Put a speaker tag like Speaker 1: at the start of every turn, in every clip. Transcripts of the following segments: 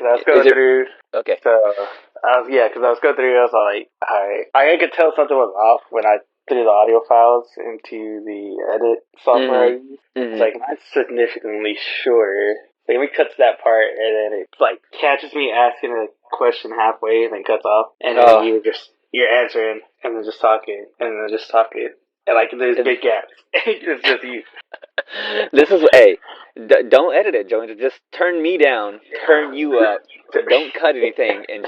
Speaker 1: I was going through.
Speaker 2: Okay.
Speaker 1: So because I was going through. I was like, I could tell something was off when I threw the audio files into the edit software I use. It's like mine's significantly shorter. So we cut to that part, and then it like catches me asking a question halfway, and then cuts off, and then you're answering, and then just talking, and then just talking, and like there's big gaps. It's just you.
Speaker 2: This is don't edit it, Joey. Just turn me down, turn you up. Don't cut anything, and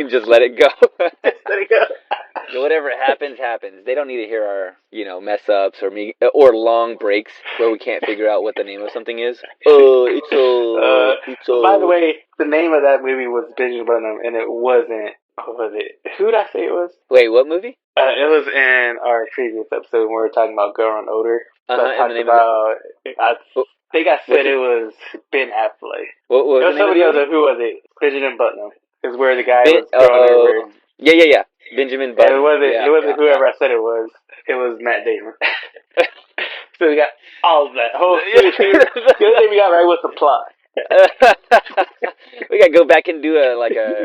Speaker 2: just let it go.
Speaker 1: Let it go.
Speaker 2: Whatever happens. They don't need to hear our mess ups or long breaks where we can't figure out what the name of something is.
Speaker 1: By the way, the name of that movie was Benjamin Button, and it wasn't. What was it? Who did I say it was?
Speaker 2: Wait, what movie?
Speaker 1: It was in our previous episode when we were talking about growing older.
Speaker 2: And the name
Speaker 1: I think I said it was Ben Affleck.
Speaker 2: What was
Speaker 1: it was
Speaker 2: the name
Speaker 1: somebody
Speaker 2: of the
Speaker 1: else. Who was it? Benjamin Button. Is where the guy was growing over.
Speaker 2: Yeah. Benjamin Button.
Speaker 1: It wasn't whoever I said it was. It was Matt Damon. So we got all of that. The only thing we got right was the plot.
Speaker 2: We gotta go back and do a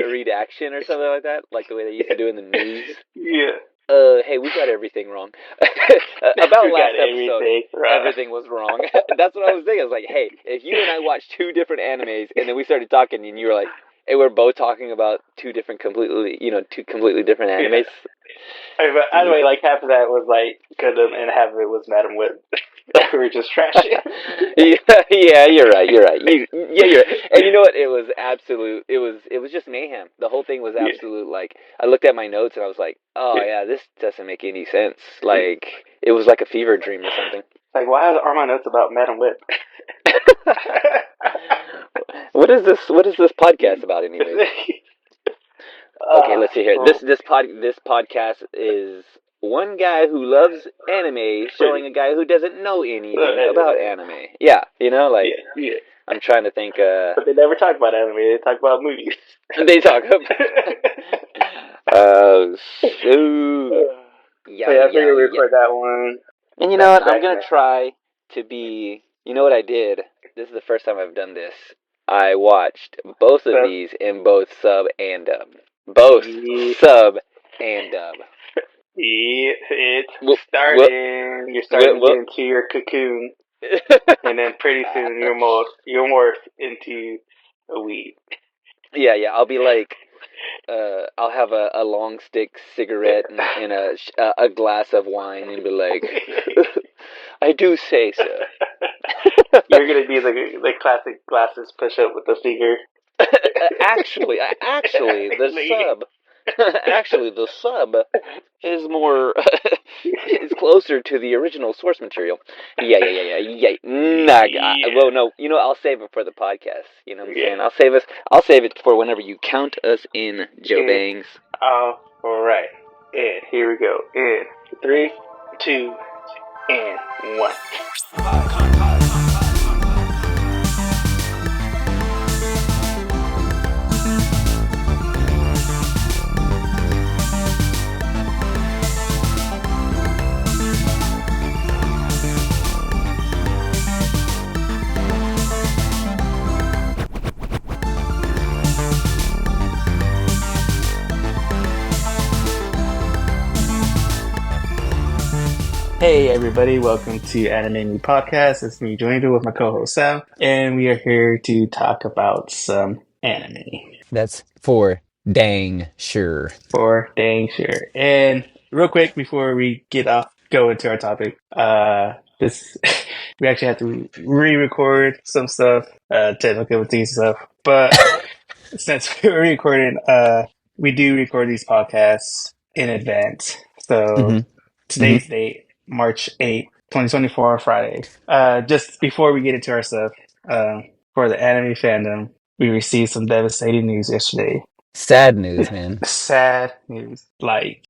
Speaker 2: redaction or something like that, like the way they used to do in the news.
Speaker 1: Yeah.
Speaker 2: Hey, we got everything wrong. About last episode, everything was wrong. That's what I was thinking. I was like, hey, if you and I watched two different animes, and then we started talking, and you were like, hey, we're both talking about two completely different animes.
Speaker 1: Yeah. But either way, like half of that was like Gundam, and half of it was Madam Web. We were just trashing.
Speaker 2: Yeah, you're right. You're right. And you know what? It was absolute. It was just mayhem. The whole thing was absolute. Like, I looked at my notes and I was like, oh yeah, this doesn't make any sense. Like, it was like a fever dream or something.
Speaker 1: Like, why are my notes about Madam Web?
Speaker 2: What is this podcast about, anyways? Okay, let's see here. This podcast is one guy who loves anime showing a guy who doesn't know anything about anime. Yeah, I'm trying to think.
Speaker 1: But they never talk about anime. They talk about movies.
Speaker 2: They talk about. Shoot.
Speaker 1: Yeah, I figured we record that one.
Speaker 2: And you know what? I'm gonna try to be. You know what I did? This is the first time I've done this. I watched both of these in both sub and dub. Both sub and dub.
Speaker 1: It's starting. You're starting to get into your cocoon, and then pretty soon you'll morph into a weed. Yeah.
Speaker 2: I'll be like, I'll have a long stick cigarette and a glass of wine, and be like, I do say so.
Speaker 1: You're gonna be the classic glasses push up with the finger.
Speaker 2: Actually, the sub. Actually, the sub is more is closer to the original source material. Yeah. Well, no, I'll save it for the podcast. You know what I'm saying? I'll save it for whenever you count us in, Joe Bangs.
Speaker 1: All right. And here we go. In 3, 2, and 1. Hey everybody, welcome to Anime Me Podcast. It's me, Joined with my co-host Sam, and we are here to talk about some anime.
Speaker 3: That's for dang sure.
Speaker 1: And real quick before we go into our topic, we actually have to re-record some stuff, technical stuff. But since we're recording, we do record these podcasts in advance. So today's date, March 8th, 2024, Friday. Just before we get into our stuff, for the anime fandom, we received some devastating news yesterday.
Speaker 3: Sad news, man.
Speaker 1: Sad news. Like,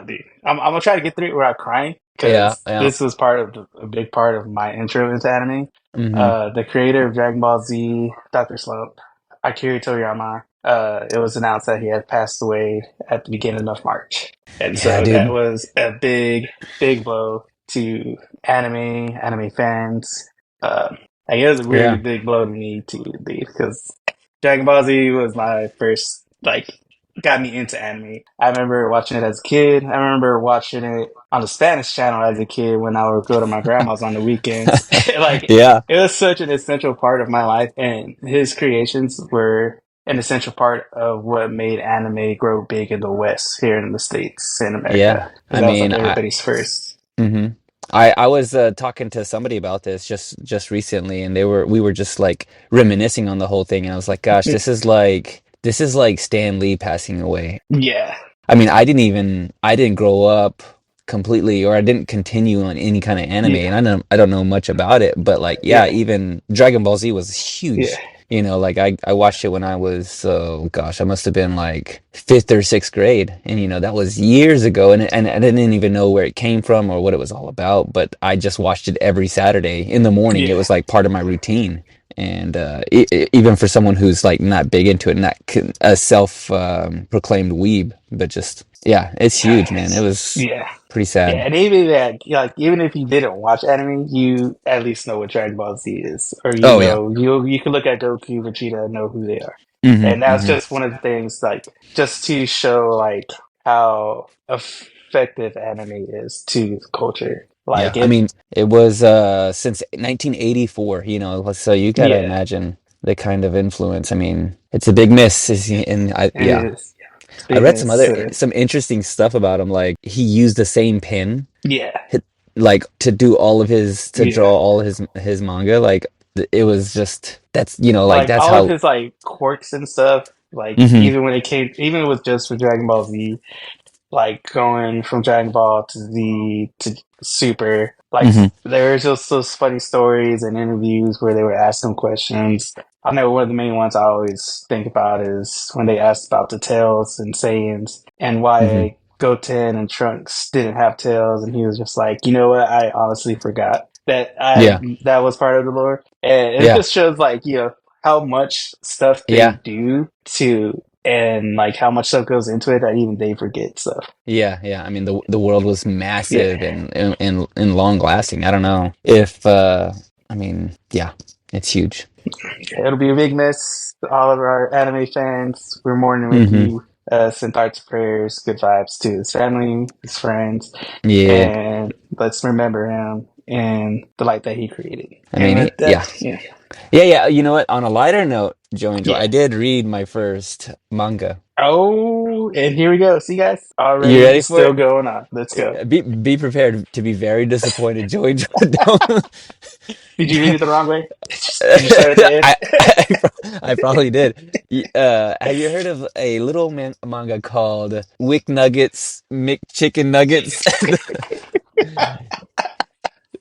Speaker 1: dude, I'm gonna try to get through it without crying, because this was a big part of my intro into anime. The creator of Dragon Ball Z, Dr. Slump, Akira Toriyama, it was announced that he had passed away at the beginning of March. And so that was a big blow to anime fans. I guess it was a really big blow to me too, because Dragon Ball Z was my first, like, got me into anime. I remember watching it as a kid. I remember watching it on the Spanish channel as a kid when I would go to my grandma's on the weekends. Like,
Speaker 3: Yeah.
Speaker 1: it was such an essential part of my life, and his creations were an essential part of what made anime grow big in the West, here in the States, in
Speaker 3: Yeah.
Speaker 1: America, because
Speaker 3: I
Speaker 1: that was like
Speaker 3: mean, I
Speaker 1: everybody's first.
Speaker 3: hmm I was talking to somebody about this just recently, and we were just like reminiscing on the whole thing, and I was like, gosh, this is like Stan Lee passing away.
Speaker 1: Yeah,
Speaker 3: I mean, I didn't grow up completely, or I didn't continue on any kind of anime,
Speaker 1: yeah,
Speaker 3: and I don't know much about it, but like, yeah,
Speaker 1: yeah,
Speaker 3: even Dragon Ball Z was
Speaker 1: yeah,
Speaker 3: huge. You know, like I watched it when I was, gosh, I must have been like fifth or sixth grade, and you know that was years ago, and I didn't even know where it came from or what it was all about, but I just watched it every Saturday in the morning. It
Speaker 1: yeah,
Speaker 3: was like part of my routine. And even for someone who's like not big into it, not a self proclaimed weeb, but just yeah, it's huge, man. It was
Speaker 1: yeah.
Speaker 3: pretty
Speaker 1: Yeah,
Speaker 3: sad.
Speaker 1: and even that, like, even if you didn't watch anime, you at least know what Dragon Ball Z is, or
Speaker 3: Oh yeah.
Speaker 1: you can look at Goku, Vegeta, and know who they are.
Speaker 3: Hmm.
Speaker 1: And that's
Speaker 3: Hmm.
Speaker 1: just one of the things, like, just to show like how effective anime is to culture.
Speaker 3: Yeah,
Speaker 1: Like
Speaker 3: I
Speaker 1: it,
Speaker 3: mean, it was since 1984, you know, so you gotta
Speaker 1: yeah,
Speaker 3: imagine the kind of influence. I mean, it's a big miss, and
Speaker 1: it
Speaker 3: yeah,
Speaker 1: is. It's
Speaker 3: I
Speaker 1: big
Speaker 3: read
Speaker 1: miss.
Speaker 3: some interesting stuff about him. Like he used the same pen,
Speaker 1: Yeah,
Speaker 3: hit, like to do all of to
Speaker 1: yeah.
Speaker 3: draw all his manga. Like it was just that's like
Speaker 1: Like
Speaker 3: that's
Speaker 1: all of
Speaker 3: how.
Speaker 1: his like quirks and stuff. Like
Speaker 3: Hmm.
Speaker 1: even when it came, even with just for Dragon Ball Z, like going from Dragon Ball to Z to Super. Like
Speaker 3: Hmm.
Speaker 1: there were just those funny stories and interviews where they were asking questions. I know one of the main ones I always think about is when they asked about the tails and Saiyans and
Speaker 3: Hmm.
Speaker 1: why Goten and Trunks didn't have tails, and he was just like, you know what, I honestly forgot
Speaker 3: Yeah,
Speaker 1: that was part of the lore, and it
Speaker 3: yeah,
Speaker 1: just shows like how much stuff they
Speaker 3: yeah.
Speaker 1: do to and like how much stuff goes into it that even they forget stuff.
Speaker 3: Yeah, yeah. I mean, the world was
Speaker 1: Yeah,
Speaker 3: massive and long lasting. I don't know if I mean, yeah, it's huge.
Speaker 1: it'll be a big miss. All of our anime fans, we're mourning with
Speaker 3: Hmm.
Speaker 1: you. Send thoughts, prayers, good vibes to his family, his friends,
Speaker 3: Yeah.
Speaker 1: and let's remember him and the light that he created.
Speaker 3: I
Speaker 1: And
Speaker 3: mean,
Speaker 1: with that,
Speaker 3: yeah. Yeah, yeah. You know what? On a lighter note, Joe Angel,
Speaker 1: yeah.
Speaker 3: I did read my first manga.
Speaker 1: Oh, and here we go. See, guys,
Speaker 3: You
Speaker 1: already
Speaker 3: ready for
Speaker 1: still
Speaker 3: it?
Speaker 1: going on. Let's go.
Speaker 3: Be prepared to be very disappointed, Joe Angel. Don't.
Speaker 1: Did you read it the wrong way? Did you start at the end?
Speaker 3: I probably did. Have you heard of a little manga called Wick Nuggets, McChicken Nuggets?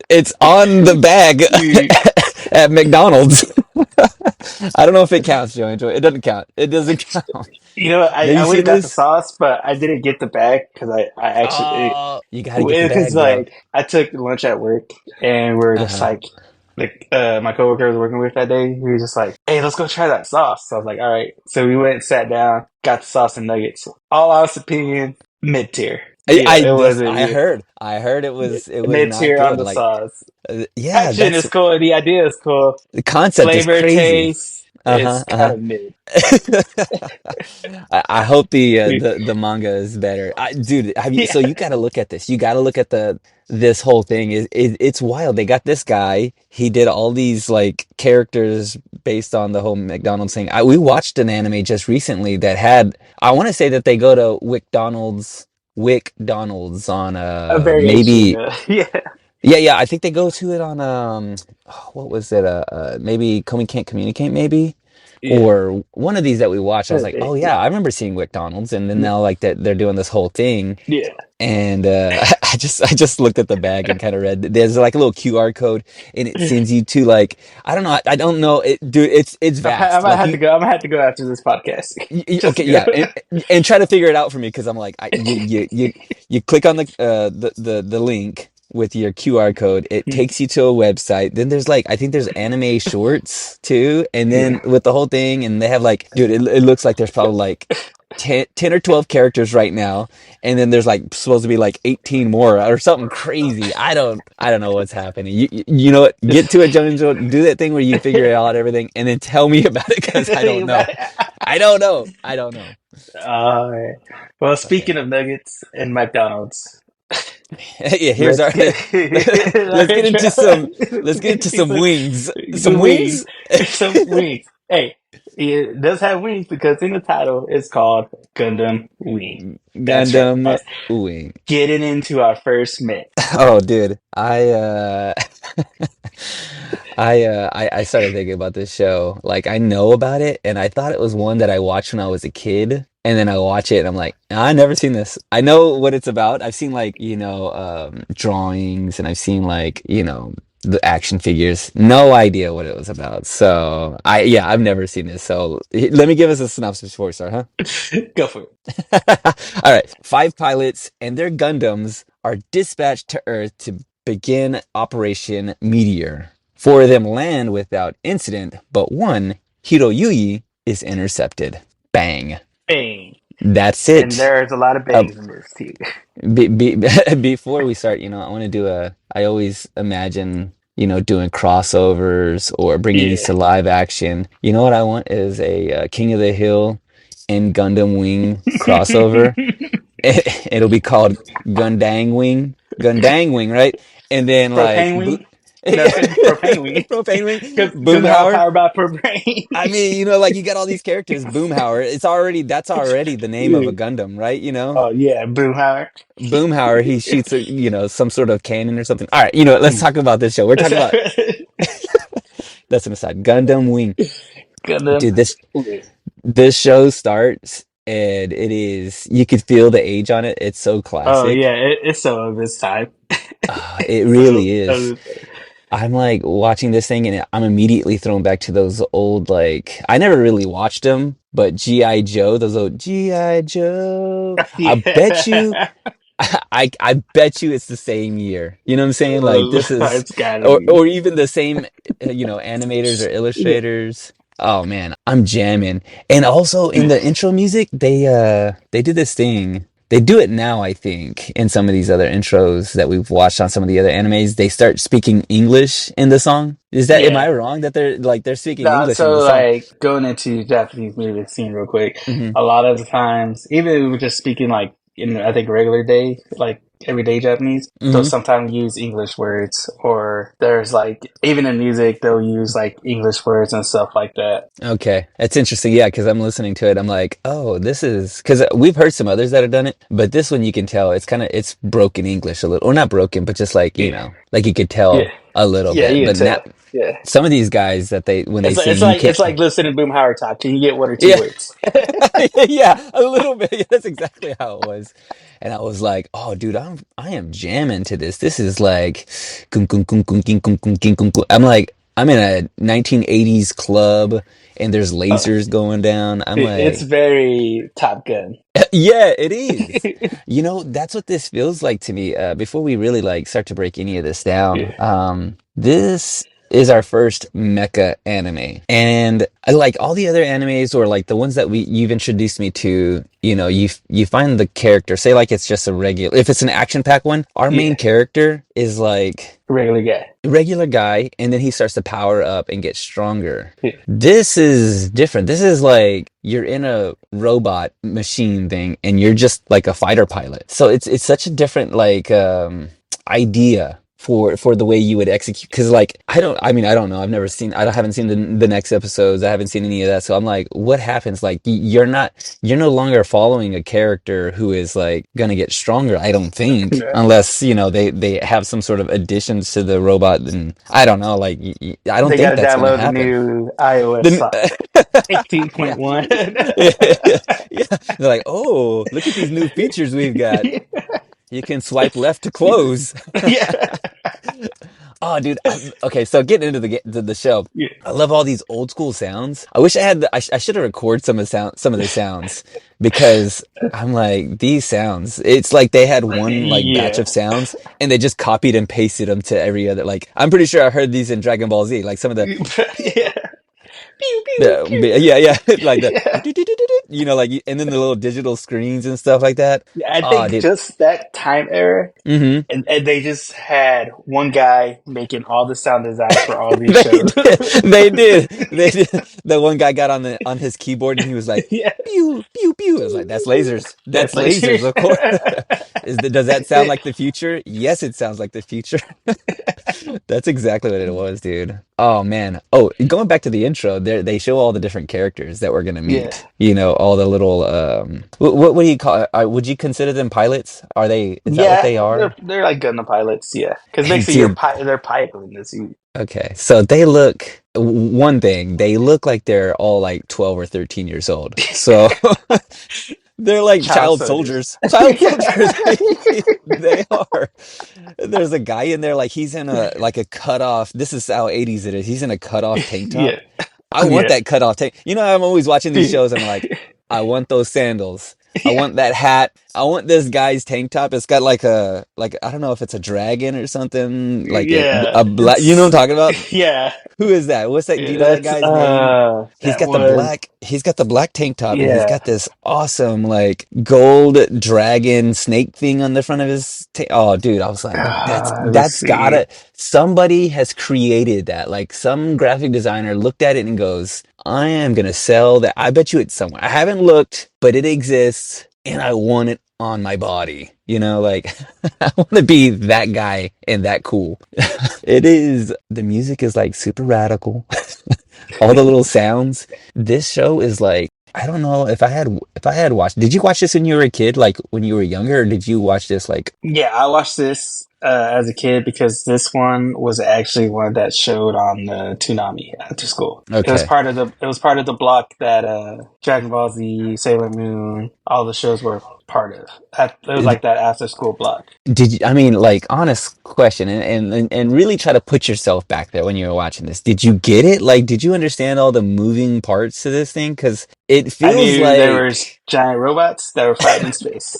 Speaker 3: It's on the bag
Speaker 1: You,
Speaker 3: at McDonald's. I don't know if it counts, Joe Angel. It doesn't count. It doesn't count.
Speaker 1: you know,
Speaker 3: Have
Speaker 1: I
Speaker 3: you
Speaker 1: would
Speaker 3: seen
Speaker 1: have got the
Speaker 3: this?
Speaker 1: sauce, but I didn't get the bag because I actually
Speaker 3: Oh, you gotta get the
Speaker 1: because
Speaker 3: bag, bro.
Speaker 1: like I took lunch at work and we're just
Speaker 3: Uh-huh.
Speaker 1: like my coworker I was working with that day. He was just like, "Hey, let's go try that sauce." So I was like, "All right." So we went, sat down, got the sauce and nuggets. All honest opinion, mid tier. It wasn't
Speaker 3: I heard it was
Speaker 1: mid
Speaker 3: not
Speaker 1: tier on
Speaker 3: good.
Speaker 1: the
Speaker 3: Like,
Speaker 1: sauce.
Speaker 3: yeah,
Speaker 1: Action
Speaker 3: that's
Speaker 1: is cool. The idea is cool.
Speaker 3: the concept is
Speaker 1: Flavor,
Speaker 3: crazy.
Speaker 1: taste is
Speaker 3: Uh-huh,
Speaker 1: kind
Speaker 3: uh-huh.
Speaker 1: of mid.
Speaker 3: I hope the manga is better. Dude,
Speaker 1: Yeah,
Speaker 3: so you got to look at this. You got to look at this whole thing. It's wild. They got this guy. He did all these like characters based on the whole McDonald's thing. We watched an anime just recently that had. I want to say that they go to Wick Donald's on
Speaker 1: a variation.
Speaker 3: maybe.
Speaker 1: Yeah,
Speaker 3: Yeah, yeah. I think they go to it on what was it? Maybe We Can't Communicate, maybe,
Speaker 1: yeah.
Speaker 3: or one of these that we watched. I was
Speaker 1: Could
Speaker 3: like, oh
Speaker 1: be.
Speaker 3: yeah, I remember seeing McDonald's, and then now like that they're doing this whole thing,
Speaker 1: Yeah.
Speaker 3: and I just looked at the bag and kind of read. There's like a little QR code, and it sends you to like I don't know it, dude. It's
Speaker 1: I
Speaker 3: vast.
Speaker 1: might
Speaker 3: Like
Speaker 1: have to go. I'm gonna have to go after this podcast. Just to
Speaker 3: okay,
Speaker 1: go.
Speaker 3: yeah, and try to figure it out for me because I'm like you click on the link with your QR code, it takes you to a website. Then there's like, I think there's anime shorts too. And then with the whole thing, and they have like, dude, it looks like there's probably like 10 or 12 characters right now. And then there's like supposed to be like 18 more or something crazy. I don't know what's happening. You know what? Get to it, Jones, do that thing where you figure out everything and then tell me about it because I don't know. I don't know. I don't know.
Speaker 1: Well,
Speaker 3: Okay.
Speaker 1: speaking of nuggets and McDonald's,
Speaker 3: Yeah, here's
Speaker 1: let's
Speaker 3: our
Speaker 1: get
Speaker 3: let's get into some wings. Some
Speaker 1: some wings.
Speaker 3: wings?
Speaker 1: Some wings. Hey, it does have wings because in the title it's called Gundam Wing. That's right.
Speaker 3: Gundam wing.
Speaker 1: Getting into our first myth.
Speaker 3: Oh, dude. I started thinking about this show. Like I know about it and I thought it was one that I watched when I was a kid. And then I watch it and I'm like, I never seen this. I know what it's about. I've seen like, drawings and I've seen like, the action figures. No idea what it was about. So I've never seen this. So let me give us a synopsis before we start, huh?
Speaker 1: Go for it.
Speaker 3: All right. 5 pilots and their Gundams are dispatched to Earth to begin Operation Meteor. 4 of them land without incident, but one, Hiroyuyi, is intercepted. Bang.
Speaker 1: Bang.
Speaker 3: That's
Speaker 1: And
Speaker 3: it.
Speaker 1: there's a lot of
Speaker 3: Uh,
Speaker 1: bangs in this too.
Speaker 3: before we start, I want to I always imagine, doing crossovers or bringing these
Speaker 1: Yeah.
Speaker 3: to live action. You know what I want is a King of the Hill and Gundam Wing crossover. It'll be called Gundang Wing, right? And then like
Speaker 1: Propane wing? No, it's gonna be propane wing.
Speaker 3: Propane Wing,
Speaker 1: Because they're all
Speaker 3: Boomhauer.
Speaker 1: powered by propane.
Speaker 3: I mean, like you got all these characters, Boomhauer. That's already the name of a Gundam, right?
Speaker 1: Oh yeah, Boomhauer.
Speaker 3: Boomhauer, he shoots some sort of cannon or something. All right, let's talk about this show. We're talking about that's an aside. Gundam Wing.
Speaker 1: Gundam.
Speaker 3: Dude, this show starts and it is you could feel the age on it. It's so
Speaker 1: Oh yeah,
Speaker 3: classic.
Speaker 1: it's so of its time.
Speaker 3: It
Speaker 1: So
Speaker 3: really is. I'm like watching this thing and I'm immediately thrown back to those old like I never really watched them, but G.I. Joe, those old G.I. Joe. I bet you
Speaker 1: yeah.
Speaker 3: I bet you it's the same year. You know what I'm saying? Like this is
Speaker 1: It's gotta
Speaker 3: or
Speaker 1: be.
Speaker 3: even the same animators or
Speaker 1: Yeah.
Speaker 3: illustrators. Oh man, I'm jamming. And also in the intro music, they do this thing. They do it now, I think, in some of these other intros that we've watched on some of the other animes. They start speaking English in the song. Am I
Speaker 1: Yeah.
Speaker 3: wrong that they're speaking
Speaker 1: No,
Speaker 3: English in the
Speaker 1: so
Speaker 3: song?
Speaker 1: like going into Japanese music scene real quick,
Speaker 3: Hmm.
Speaker 1: a lot of the times, even if we're just speaking like in I think regular day, like everyday Japanese, they'll
Speaker 3: Hmm.
Speaker 1: sometimes use English words, or there's like even in music they'll use like English words and stuff like that.
Speaker 3: Okay, that's interesting. Yeah, because I'm listening to it. I'm like, oh, this is because we've heard some others that have done it, but this one you can tell it's broken English a little, or not broken, but just like
Speaker 1: Yeah,
Speaker 3: like you could
Speaker 1: yeah,
Speaker 3: tell a little
Speaker 1: yeah.
Speaker 3: bit.
Speaker 1: You can
Speaker 3: But now
Speaker 1: tell. Yeah,
Speaker 3: some of these guys that when they sing, you can't.
Speaker 1: it's like listening to Boom Howard talk. Can you get one or two
Speaker 3: Yeah,
Speaker 1: words?
Speaker 3: yeah, a little bit. Yeah, that's exactly how it was. And I was like, oh, dude, I am jamming to this. This is like, kum, kum, kum, kum, kum, kum, kum, kum, kum, kum. I'm like, I'm in a 1980s club and there's
Speaker 1: Oh,
Speaker 3: lasers going down. I'm
Speaker 1: it's
Speaker 3: like,
Speaker 1: very Top Gun.
Speaker 3: yeah, it is. That's what this feels like to me. Before we really like start to break any of this down,
Speaker 1: Yeah,
Speaker 3: this is our first mecha anime, and I like all the other animes or like the ones that you've introduced me to. You find the character. Say like it's just a regular. If it's an action pack one, our main
Speaker 1: yeah,
Speaker 3: character is like
Speaker 1: regular guy.
Speaker 3: regular guy and then he starts to power up and get stronger.
Speaker 1: Yeah,
Speaker 3: This is different. This is like you're in a robot machine thing and you're just like a fighter pilot. So it's such a different like idea for the way you would execute because like I don't know, I haven't seen the next episodes, I haven't seen any of that, so I'm like what happens, like you're no longer following a character who is like gonna get stronger, I don't think,
Speaker 1: yeah.
Speaker 3: unless they have some sort of additions to the robot, and I don't know, like I don't
Speaker 1: They
Speaker 3: think
Speaker 1: got to
Speaker 3: that's gonna
Speaker 1: download the
Speaker 3: happen.
Speaker 1: new iOS
Speaker 3: Then
Speaker 1: software,
Speaker 3: yeah.
Speaker 1: 18.1.
Speaker 3: Yeah, yeah, they're like, oh, look at these new features we've got. You can swipe left to close.
Speaker 1: Yeah.
Speaker 3: Oh, dude. Okay, so getting into the show,
Speaker 1: Yeah.
Speaker 3: I love all these old school sounds. I wish I had. I should have recorded some of the sounds because I'm like these sounds. It's like they had one like batch
Speaker 1: Yeah.
Speaker 3: of sounds and they just copied and pasted them to every other. Like I'm pretty sure I heard these in Dragon Ball Z. Like some of the
Speaker 1: Yeah. Pew pew pew.
Speaker 3: yeah, yeah, like the
Speaker 1: Yeah.
Speaker 3: like and then the little digital screens and stuff like that.
Speaker 1: Yeah, I
Speaker 3: Oh,
Speaker 1: think
Speaker 3: dude.
Speaker 1: just that time era,
Speaker 3: Mm-hmm.
Speaker 1: and they just had one guy making all the sound designs for all these
Speaker 3: They
Speaker 1: shows.
Speaker 3: did. They did. They did. The one guy got on his keyboard and he was like,
Speaker 1: Yeah.
Speaker 3: pew, pew, pew. I was like, that's lasers. That's
Speaker 1: That's like
Speaker 3: lasers, of course. Does that sound like the future? Yes, it sounds like the future. That's exactly what it was, dude. Oh man. Oh, going back to the intro, they show all the different characters that we're gonna
Speaker 1: yeah.
Speaker 3: meet. All the little what do you call it? Would you consider them pilots? Are they? Is that what
Speaker 1: Yeah,
Speaker 3: they are?
Speaker 1: they're like Gundam pilots, yeah. Because
Speaker 3: And
Speaker 1: basically
Speaker 3: dude,
Speaker 1: they're piloting this.
Speaker 3: okay, so they look one thing, they look like they're all like 12 or 13 years old. So they're like
Speaker 1: Child
Speaker 3: child
Speaker 1: soldiers.
Speaker 3: soldiers. Child soldiers. They are. There's a guy in there like he's in a cut off. This is how 80s it is. He's in a cut off tank top.
Speaker 1: Yeah.
Speaker 3: I want
Speaker 1: Yeah.
Speaker 3: that cut off tank. I'm always watching these shows. I'm like, I want those sandals. I
Speaker 1: Yeah.
Speaker 3: want that hat. I want this guy's tank top. It's got like I don't know if it's a dragon or something. Like
Speaker 1: Yeah.
Speaker 3: a black. You know what
Speaker 1: It's
Speaker 3: I'm talking about?
Speaker 1: yeah.
Speaker 3: Who is that? What's that? Do
Speaker 1: Yeah,
Speaker 3: you know that
Speaker 1: that's
Speaker 3: guy's name? He's
Speaker 1: that
Speaker 3: got the
Speaker 1: was
Speaker 3: black. He's got the black tank top, and he's
Speaker 1: yeah.
Speaker 3: got this awesome like gold dragon snake thing on the front of his. Oh, dude, I was like,
Speaker 1: Let's
Speaker 3: that's
Speaker 1: see.
Speaker 3: gotta. Somebody has created that. Like some graphic designer looked at it and goes, "I am gonna sell that." I bet you it's somewhere. I haven't looked, but it exists, and I want it on my body. Like I want to be that guy and that cool. It is. The music is like super radical. All the little sounds. This show is like I don't know if I had watched. Did you watch this when you were a kid, like when you were younger, or did you watch this like?
Speaker 1: Yeah, I watched this as a kid because this one was actually one that showed on the Toonami after school.
Speaker 3: Okay.
Speaker 1: It was part of the block that Dragon Ball Z, Sailor Moon, all the shows were part of. It was like that after school block.
Speaker 3: Did you? I mean, like, honest question, and really try to put yourself back there when you were watching this. Did you get it? Like, did you understand all the moving parts to this thing? Because it
Speaker 1: I
Speaker 3: feels
Speaker 1: knew there was
Speaker 3: like
Speaker 1: giant robots that were fighting in space.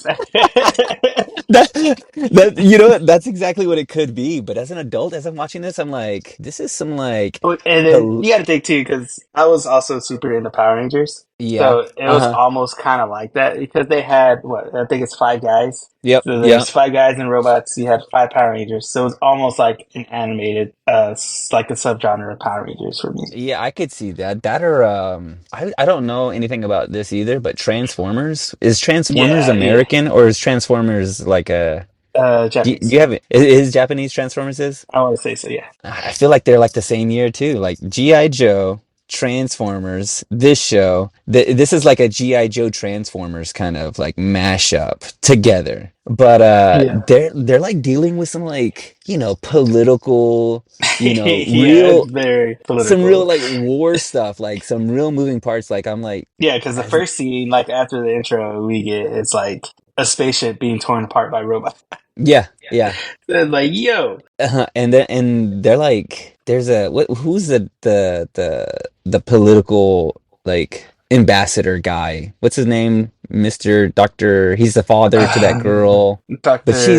Speaker 3: that's exactly what it could be. But as an adult, as I'm watching this, I'm like, this is some like,
Speaker 1: And then
Speaker 3: hel-
Speaker 1: you got to think too, because I was also super into Power Rangers,
Speaker 3: yeah,
Speaker 1: so it was
Speaker 3: uh-huh,
Speaker 1: almost kind of like that because they had what I think it's five guys.
Speaker 3: yep,
Speaker 1: So
Speaker 3: yep.
Speaker 1: there's five guys and robots. You had five Power Rangers, so it was almost like an animated, like a subgenre of Power Rangers for me.
Speaker 3: Yeah, I could see that. That or I don't know anything about this either, but Transformers, is Transformers
Speaker 1: Yeah, yeah.
Speaker 3: American or is Transformers like a do you
Speaker 1: Japanese.
Speaker 3: have is Japanese Transformers is?
Speaker 1: I want to say so. Yeah,
Speaker 3: I feel like they're like the same year too. Like G.I. Joe, Transformers, this show. This is like a G.I. Joe Transformers kind of like mashup together. But
Speaker 1: yeah,
Speaker 3: they're like dealing with some like, political,
Speaker 1: yeah. It's
Speaker 3: real
Speaker 1: very
Speaker 3: some real
Speaker 1: political.
Speaker 3: like war stuff, like some real moving parts. Like I'm like,
Speaker 1: Yeah, because the
Speaker 3: as,
Speaker 1: first scene, like after the intro, we get it's like a spaceship being torn apart by robots.
Speaker 3: yeah, yeah.
Speaker 1: It's like, yo,
Speaker 3: And they're like, there's who's the political like ambassador guy? What's his name? Mr. Doctor. He's the father to that girl, but she,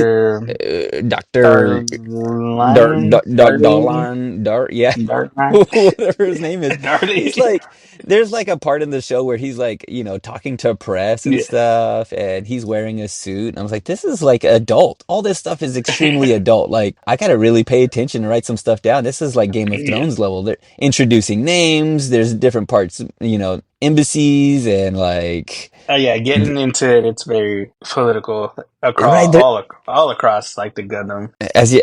Speaker 1: Doctor
Speaker 3: Doctor
Speaker 1: Darline, Darlene,
Speaker 3: Darlan, yeah,
Speaker 1: Darline,
Speaker 3: whatever his name is. He's
Speaker 1: Darlene.
Speaker 3: like, there's like a part in the show where he's like, talking to press and
Speaker 1: Yeah,
Speaker 3: stuff, and he's wearing a suit. And I was like, this is like adult. All this stuff is extremely adult. Like, I gotta really pay attention and write some stuff down. This is like Game of
Speaker 1: yeah.
Speaker 3: Thrones level. They're introducing names. There's different parts, embassies and like,
Speaker 1: Yeah, getting into it, it's very political
Speaker 3: right
Speaker 1: across
Speaker 3: there.
Speaker 1: all across like the Gundam.
Speaker 3: As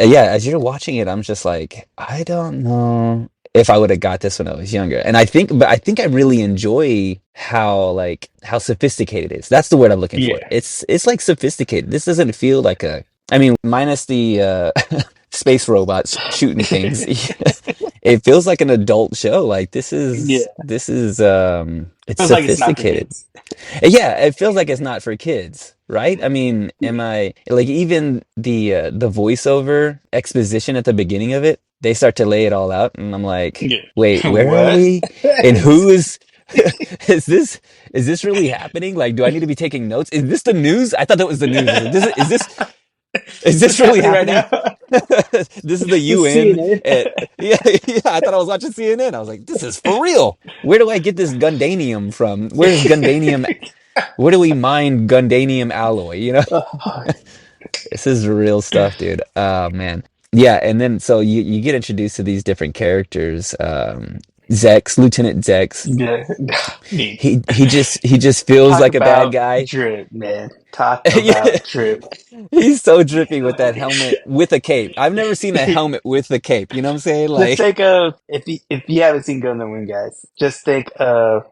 Speaker 3: you're watching it, I'm just like, I don't know if I would have got this when I was younger. And I think I really enjoy how sophisticated it is. That's the word I'm looking for.
Speaker 1: Yeah,
Speaker 3: It's like sophisticated. This doesn't feel like I mean, minus the space robots shooting things. It feels like an adult show. Like
Speaker 1: yeah.
Speaker 3: it's
Speaker 1: Feels like it's not for
Speaker 3: sophisticated.
Speaker 1: kids.
Speaker 3: Yeah, it feels like it's not for kids, right? I mean, am I like even the voiceover exposition at the beginning of it? they start to lay it all out, and I'm like,
Speaker 1: Yeah.
Speaker 3: wait, where are
Speaker 1: What?
Speaker 3: we? And who is is this really happening? Like, do I need to be taking notes? Is this the news? I thought that was the news. I was like, is this
Speaker 1: What's
Speaker 3: really
Speaker 1: happening right
Speaker 3: happening?
Speaker 1: now?
Speaker 3: This is the
Speaker 1: This is
Speaker 3: UN.
Speaker 1: CNN.
Speaker 3: Yeah, yeah. I thought I was watching CNN. I was like, this is for real. Where do I get this Gundanium from? Where's Gundanium? Where do we mine Gundanium alloy?
Speaker 1: Oh,
Speaker 3: This is real stuff, dude. Oh man. Yeah, and then so you get introduced to these different characters. Zex, Lieutenant Zex.
Speaker 1: yeah. Dude,
Speaker 3: He just feels
Speaker 1: talk
Speaker 3: like a bad
Speaker 1: about
Speaker 3: guy.
Speaker 1: drip, man. Talk
Speaker 3: Yeah.
Speaker 1: about drip.
Speaker 3: He's so drippy with that helmet with a cape. I've never seen a helmet with a cape. You know what I'm saying?
Speaker 1: Just
Speaker 3: Like,
Speaker 1: think of if you haven't seen Gundam Wing, guys. Just think of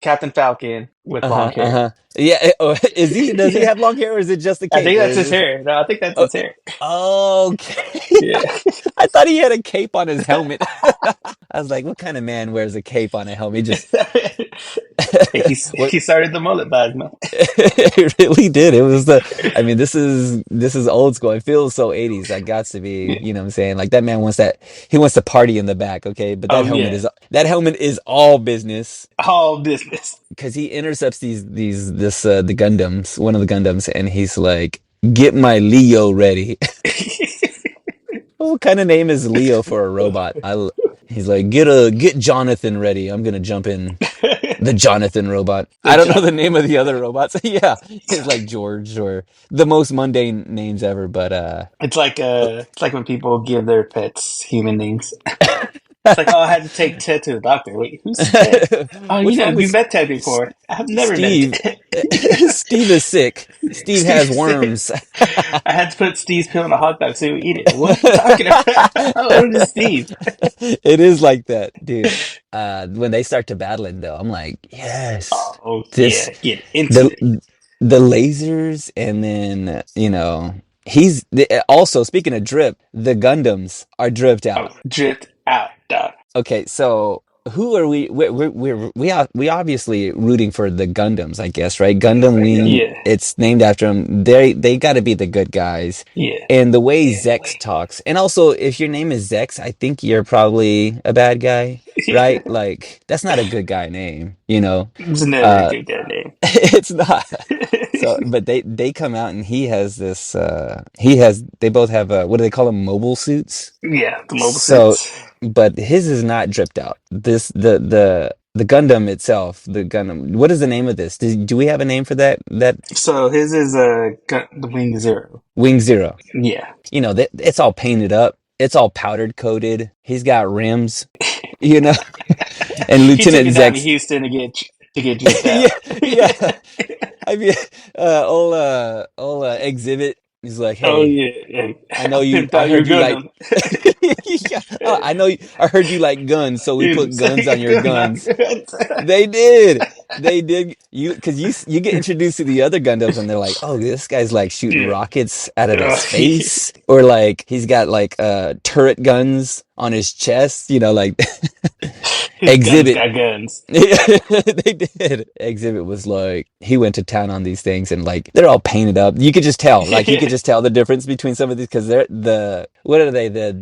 Speaker 1: Captain Falcon with long
Speaker 3: uh-huh,
Speaker 1: hair.
Speaker 3: uh-huh. Yeah, does he
Speaker 1: Yeah.
Speaker 3: have long hair or is it just a
Speaker 1: I
Speaker 3: cape?
Speaker 1: think
Speaker 3: Or
Speaker 1: that's
Speaker 3: is
Speaker 1: his
Speaker 3: this
Speaker 1: hair. No, I think that's
Speaker 3: oh,
Speaker 1: his hair.
Speaker 3: okay.
Speaker 1: Yeah.
Speaker 3: I thought he had a cape on his helmet. I was like, what kind of man wears a cape on a helmet? He just
Speaker 1: Hey,
Speaker 3: what
Speaker 1: he started the mullet bag, man.
Speaker 3: it really did. It was I mean, this is old school. It feels so 80s. That got to be,
Speaker 1: Yeah.
Speaker 3: you know what I'm saying? Like that man he wants to party in the back, okay? But
Speaker 1: Oh yeah,
Speaker 3: that helmet is all business
Speaker 1: all business.
Speaker 3: because he intercepts the Gundams, one of the Gundams, and he's like, "Get my Leo ready." What kind of name is Leo for a robot? He's like, "Get Jonathan ready. I'm gonna jump in." The Jonathan robot.
Speaker 1: The
Speaker 3: I don't know the
Speaker 1: Jonathan.
Speaker 3: name of the other robots. Yeah, it's like George or the most mundane names ever. But
Speaker 1: It's like when people give their pets human names. It's like, oh, I had to take Ted to the doctor. Wait, who's Ted? Oh,
Speaker 3: what's wrong
Speaker 1: we
Speaker 3: with
Speaker 1: met Ted before. I've never met
Speaker 3: Steve?
Speaker 1: Ted.
Speaker 3: Steve is sick. Steve has
Speaker 1: Steve's sick.
Speaker 3: worms.
Speaker 1: I had to put Steve's pill in a hot dog so he would eat it. What are you talking about? How old is Steve?
Speaker 3: It is like that, dude. When they start to battle it, though, I'm like, yes,
Speaker 1: Oh
Speaker 3: this
Speaker 1: yeah, get into
Speaker 3: the
Speaker 1: it.
Speaker 3: the lasers, and then also speaking of drip, the Gundams are dripped
Speaker 1: Oh,
Speaker 3: out.
Speaker 1: dripped out, dog.
Speaker 3: Okay, so who are we? We obviously rooting for the Gundams, I guess, right? Gundam Wing,
Speaker 1: Yeah,
Speaker 3: it's named after them. They got to be the good guys.
Speaker 1: yeah.
Speaker 3: And the way Zex talks, and also if your name is Zex, I think you're probably a bad guy, right? Like that's not a good guy name, you know.
Speaker 1: It's never a
Speaker 3: Uh,
Speaker 1: good guy name.
Speaker 3: it's not. So, but they come out and he has this. They both have what do they call them? Mobile suits.
Speaker 1: Yeah, the mobile
Speaker 3: So,
Speaker 1: suits.
Speaker 3: but his is not dripped out. This the Gundam itself, the Gundam. What is the name of this? Do we have a name for that? That
Speaker 1: So his is the Wing Zero.
Speaker 3: Wing Zero.
Speaker 1: Yeah.
Speaker 3: It's all painted up. It's all powdered coated. He's got rims, you know. And
Speaker 1: He took
Speaker 3: Lieutenant
Speaker 1: it down to
Speaker 3: Zex.
Speaker 1: Houston to get dripped
Speaker 3: Yeah,
Speaker 1: out.
Speaker 3: yeah. I mean, old exhibit. He's like,
Speaker 1: Oh
Speaker 3: hey,
Speaker 1: yeah, yeah.
Speaker 3: I know
Speaker 1: I
Speaker 3: you.
Speaker 1: pimped
Speaker 3: I
Speaker 1: out your
Speaker 3: heard you like.
Speaker 1: Gundam.
Speaker 3: Yeah, I know. I heard you like guns, so we
Speaker 1: You
Speaker 3: put guns on your
Speaker 1: not
Speaker 3: guns.
Speaker 1: good.
Speaker 3: They did. They did. Because you get introduced to the other Gundams, and they're like, oh, this guy's like shooting
Speaker 1: Yeah.
Speaker 3: rockets out of his
Speaker 1: Yeah.
Speaker 3: face, or like he's got like turret guns on his chest. Like
Speaker 1: His guns
Speaker 3: Exhibit.
Speaker 1: got guns.
Speaker 3: They did. Exhibit was like he went to town on these things, and like they're all painted up. You could just tell, like you could just tell the difference between some of these because they're what are they? The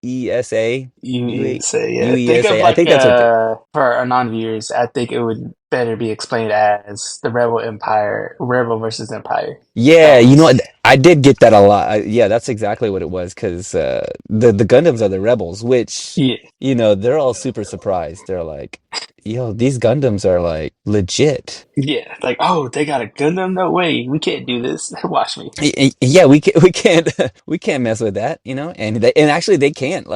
Speaker 3: UESA,
Speaker 1: USA, yeah. Think of
Speaker 3: UESA. I
Speaker 1: like
Speaker 3: think that's what they.
Speaker 1: for our non-viewers, I think it would better be explained as the Rebel Empire, Rebel versus Empire
Speaker 3: Yeah, you know what?
Speaker 1: elements.
Speaker 3: I did get that a lot. Yeah, that's exactly what it was because the Gundams are the rebels, which
Speaker 1: Yeah,
Speaker 3: they're all super surprised. They're like, "Yo, these Gundams are like legit."
Speaker 1: yeah. Like, oh, they got a Gundam? No way, we can't do this. Watch me.
Speaker 3: Yeah, we can't we can't mess with that, and actually they can't.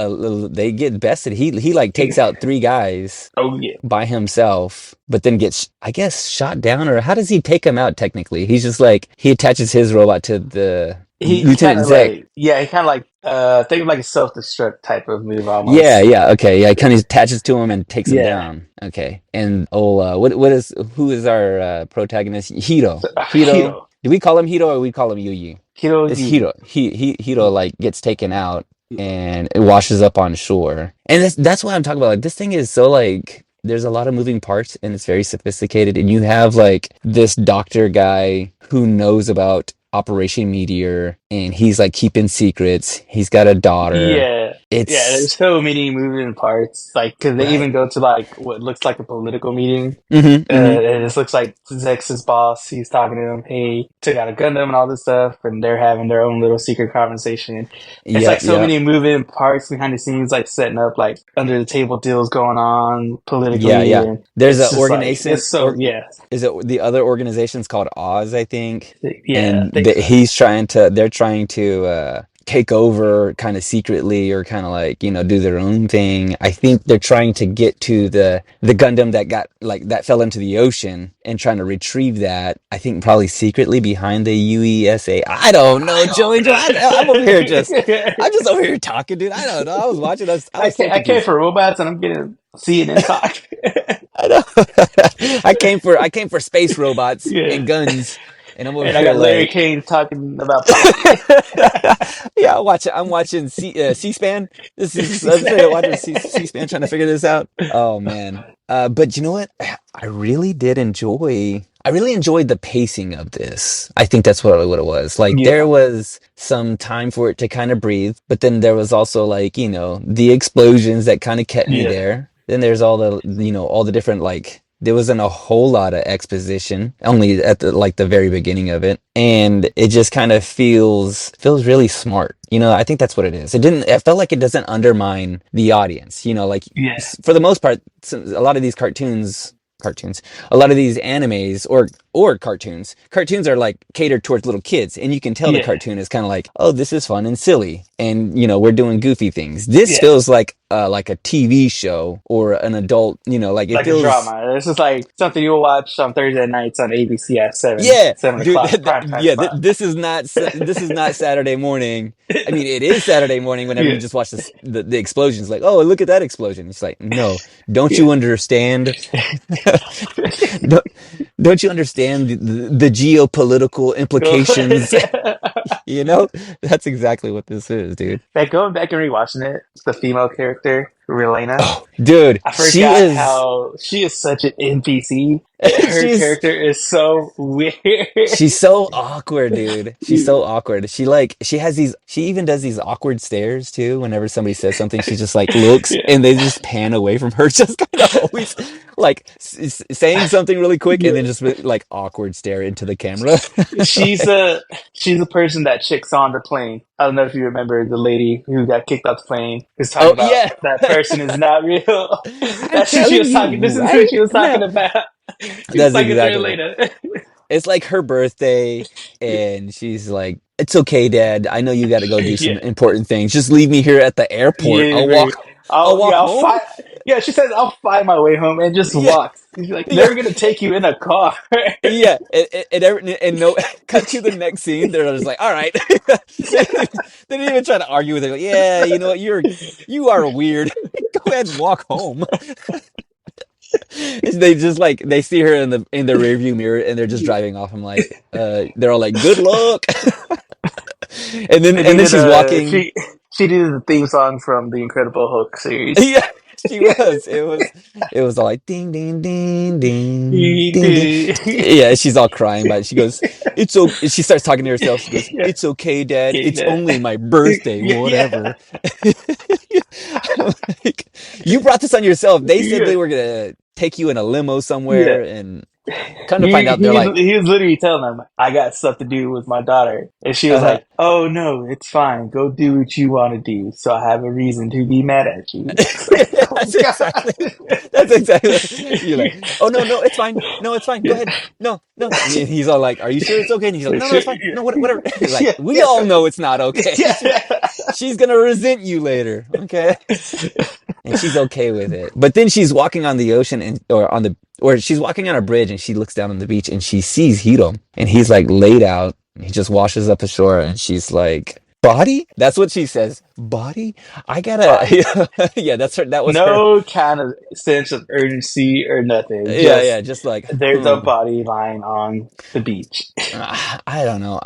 Speaker 3: They get bested. He like takes out three guys
Speaker 1: Oh yeah.
Speaker 3: by himself, but then gets, I guess, shot down. Or how does he take him out technically? He's just like he attaches his robot to the
Speaker 1: He kind
Speaker 3: Lieutenant
Speaker 1: of
Speaker 3: Zek.
Speaker 1: like, yeah, he kind of like, think of like a self-destruct type of move
Speaker 3: Yeah,
Speaker 1: almost.
Speaker 3: yeah, okay, yeah. He kind of attaches to him and takes him
Speaker 1: Yeah.
Speaker 3: down. Okay, and who is our protagonist? Hiro. Hiro.
Speaker 1: Hiro.
Speaker 3: Do we call him Hiro or we call him Yuyi?
Speaker 1: Hiro
Speaker 3: It's
Speaker 1: Yugi.
Speaker 3: Hiro. Hiro like gets taken out and it washes up on shore. And that's what I'm talking about. Like this thing is so like there's a lot of moving parts and it's very sophisticated. And you have like this doctor guy who knows about Operation Meteor and he's like keeping secrets. He's got a daughter.
Speaker 1: Yeah. Yeah,
Speaker 3: It's
Speaker 1: there's so many moving parts. Like, because they
Speaker 3: right.
Speaker 1: even go to like what looks like a political meeting.
Speaker 3: Mm-hmm.
Speaker 1: And it looks like Zex's boss. He's talking to him. Hey, took out a Gundam and all this stuff, and they're having their own little secret conversation. It's like
Speaker 3: Yep,
Speaker 1: so
Speaker 3: yep.
Speaker 1: many moving parts behind the scenes, like setting up like under the table deals going on
Speaker 3: Yeah,
Speaker 1: politically,
Speaker 3: yeah.
Speaker 1: and
Speaker 3: There's
Speaker 1: it's
Speaker 3: a
Speaker 1: just like
Speaker 3: organization,
Speaker 1: it's so
Speaker 3: or
Speaker 1: yeah,
Speaker 3: is it the other organization's called Oz, I think,
Speaker 1: yeah. I
Speaker 3: and
Speaker 1: think so.
Speaker 3: they're trying to take over kind of secretly or kind of like do their own thing. I think they're trying to get to the Gundam that got like that fell into the ocean and trying to retrieve that. I think probably secretly behind the USA. I don't know,
Speaker 1: I
Speaker 3: Joe
Speaker 1: don't
Speaker 3: Angel. I'm over here just
Speaker 1: know.
Speaker 3: I'm just over here talking, dude. I don't know. I was watching us. I was so
Speaker 1: I came
Speaker 3: confused.
Speaker 1: for robots, and I'm getting CNN talk.
Speaker 3: I know. I came for space robots
Speaker 1: Yeah,
Speaker 3: and guns, and I'm over
Speaker 1: and I
Speaker 3: here
Speaker 1: got Larry
Speaker 3: like,
Speaker 1: Kane talking about politics.
Speaker 3: yeah, I'm watching C-SPAN. This is I'm sitting there watching C-SPAN trying to figure this out. Oh man. But you know what? I really enjoyed the pacing of this. I think that's what it was. Like there
Speaker 1: Yeah,
Speaker 3: was some time for it to kind of breathe, but then there was also like, the explosions that kind of kept me
Speaker 1: yeah,
Speaker 3: there. Then there's all the different like there wasn't a whole lot of exposition, only at the very beginning of it, and it just kind of feels really smart. I think that's what it is. It felt like it doesn't undermine the audience. Like
Speaker 1: yeah,
Speaker 3: for the most part, a lot of these cartoons, a lot of these animes or cartoons are like catered towards little kids, and you can tell the
Speaker 1: yeah,
Speaker 3: cartoon is kind of like, oh, this is fun and silly, and we're doing goofy things. This
Speaker 1: yeah.
Speaker 3: feels like a TV show or an adult, like it
Speaker 1: Like a
Speaker 3: feels.
Speaker 1: drama. This is like something you'll watch on Thursday nights on ABC at
Speaker 3: Yeah,
Speaker 1: 7 o'clock
Speaker 3: dude.
Speaker 1: prime time
Speaker 3: Yeah,
Speaker 1: spot.
Speaker 3: this is not Saturday morning. I mean, it is Saturday morning whenever you
Speaker 1: Yeah,
Speaker 3: just watch the explosions. Like, oh, look at that explosion. It's like, no, don't
Speaker 1: yeah.
Speaker 3: you understand? don't, don't you understand the geopolitical
Speaker 1: Go.
Speaker 3: implications?
Speaker 1: Yeah.
Speaker 3: That's exactly what this is, dude.
Speaker 1: Like going back and rewatching it, the female character, Relena.
Speaker 3: Oh, dude,
Speaker 1: I
Speaker 3: she
Speaker 1: forgot
Speaker 3: is.
Speaker 1: how she is such an NPC. Her
Speaker 3: She's
Speaker 1: character is so weird.
Speaker 3: She's so awkward, dude. She's
Speaker 1: Yeah,
Speaker 3: so awkward. She even does these awkward stares too. Whenever somebody says something, she just like looks
Speaker 1: yeah,
Speaker 3: and they just pan away from her. Just kind of always like saying something really quick and then
Speaker 1: yeah.
Speaker 3: just like awkward stare into the camera.
Speaker 1: She's
Speaker 3: Like,
Speaker 1: a she's a person that chicks on the plane. I don't know if you remember the lady who got kicked off the plane. Who's talking
Speaker 3: oh
Speaker 1: about
Speaker 3: yeah.
Speaker 1: that person is not real.
Speaker 3: I'm
Speaker 1: That's who she
Speaker 3: telling
Speaker 1: was
Speaker 3: you
Speaker 1: talking. This is who
Speaker 3: right
Speaker 1: she was
Speaker 3: now.
Speaker 1: talking about. She was
Speaker 3: That's
Speaker 1: talking to her
Speaker 3: exactly.
Speaker 1: later.
Speaker 3: It's like her birthday, and she's like, "It's okay, Dad. I know you got to go do some
Speaker 1: Yeah,
Speaker 3: important things. Just leave me here at the airport.
Speaker 1: yeah, very.
Speaker 3: I'll walk
Speaker 1: I'll
Speaker 3: home."
Speaker 1: find. Yeah, she says I'll find my way home and just
Speaker 3: Yeah,
Speaker 1: walks. She's like,
Speaker 3: yeah.
Speaker 1: they're gonna take you in a car.
Speaker 3: Yeah, and no, cut to the next scene. They're just like, all right. They didn't even try to argue with her. Like, yeah, you know what? You are weird. Go ahead and walk home. They just like they see her in the rearview mirror and they're just driving off. I'm like, they're all like, good luck. and then
Speaker 1: They
Speaker 3: and then
Speaker 1: needed
Speaker 3: she's
Speaker 1: a
Speaker 3: walking.
Speaker 1: she needed the theme song from the Incredible Hulk series.
Speaker 3: Yeah, she was. It was all like ding ding ding ding ding ding.
Speaker 1: Okay,
Speaker 3: Yeah, she's all crying about it. She goes, "It's okay." She starts talking to herself. She goes, "It's okay, Dad. It's
Speaker 1: Dad.
Speaker 3: only my birthday,
Speaker 1: Yeah,
Speaker 3: whatever." I'm like, you brought this on yourself. They said
Speaker 1: yeah,
Speaker 3: they were gonna take you in a limo
Speaker 1: yeah.
Speaker 3: somewhere, and come to find out, they're like,
Speaker 1: He was literally telling them, "I got stuff to do with my daughter," and she was
Speaker 3: uh-huh.
Speaker 1: like, "Oh no, it's fine. Go do what you want to do, so I have a reason to be mad at you." It's like, oh
Speaker 3: That's exactly. That's exactly. You're like, oh no, no, it's fine. No, it's fine. Go
Speaker 1: yeah,
Speaker 3: ahead. No, no. And he's all like, are you sure it's okay? And he's like, no, no,
Speaker 1: yeah,
Speaker 3: it's fine. No, whatever. Like,
Speaker 1: yeah,
Speaker 3: we
Speaker 1: yeah,
Speaker 3: all know it's not okay.
Speaker 1: yeah.
Speaker 3: She's gonna resent you later. Okay. And she's okay with it. But then she's walking on the ocean or she's walking on a bridge and she looks down on the beach and she sees Hiro and he's like laid out. He just washes up ashore and she's like, body? That's what she says. Body? I
Speaker 1: Body.
Speaker 3: gotta. Yeah, that's her. That was her.
Speaker 1: No kind of sense of urgency or nothing.
Speaker 3: Yeah, yeah.
Speaker 1: Just
Speaker 3: Just like,
Speaker 1: there's a body lying on the beach.
Speaker 3: I don't know.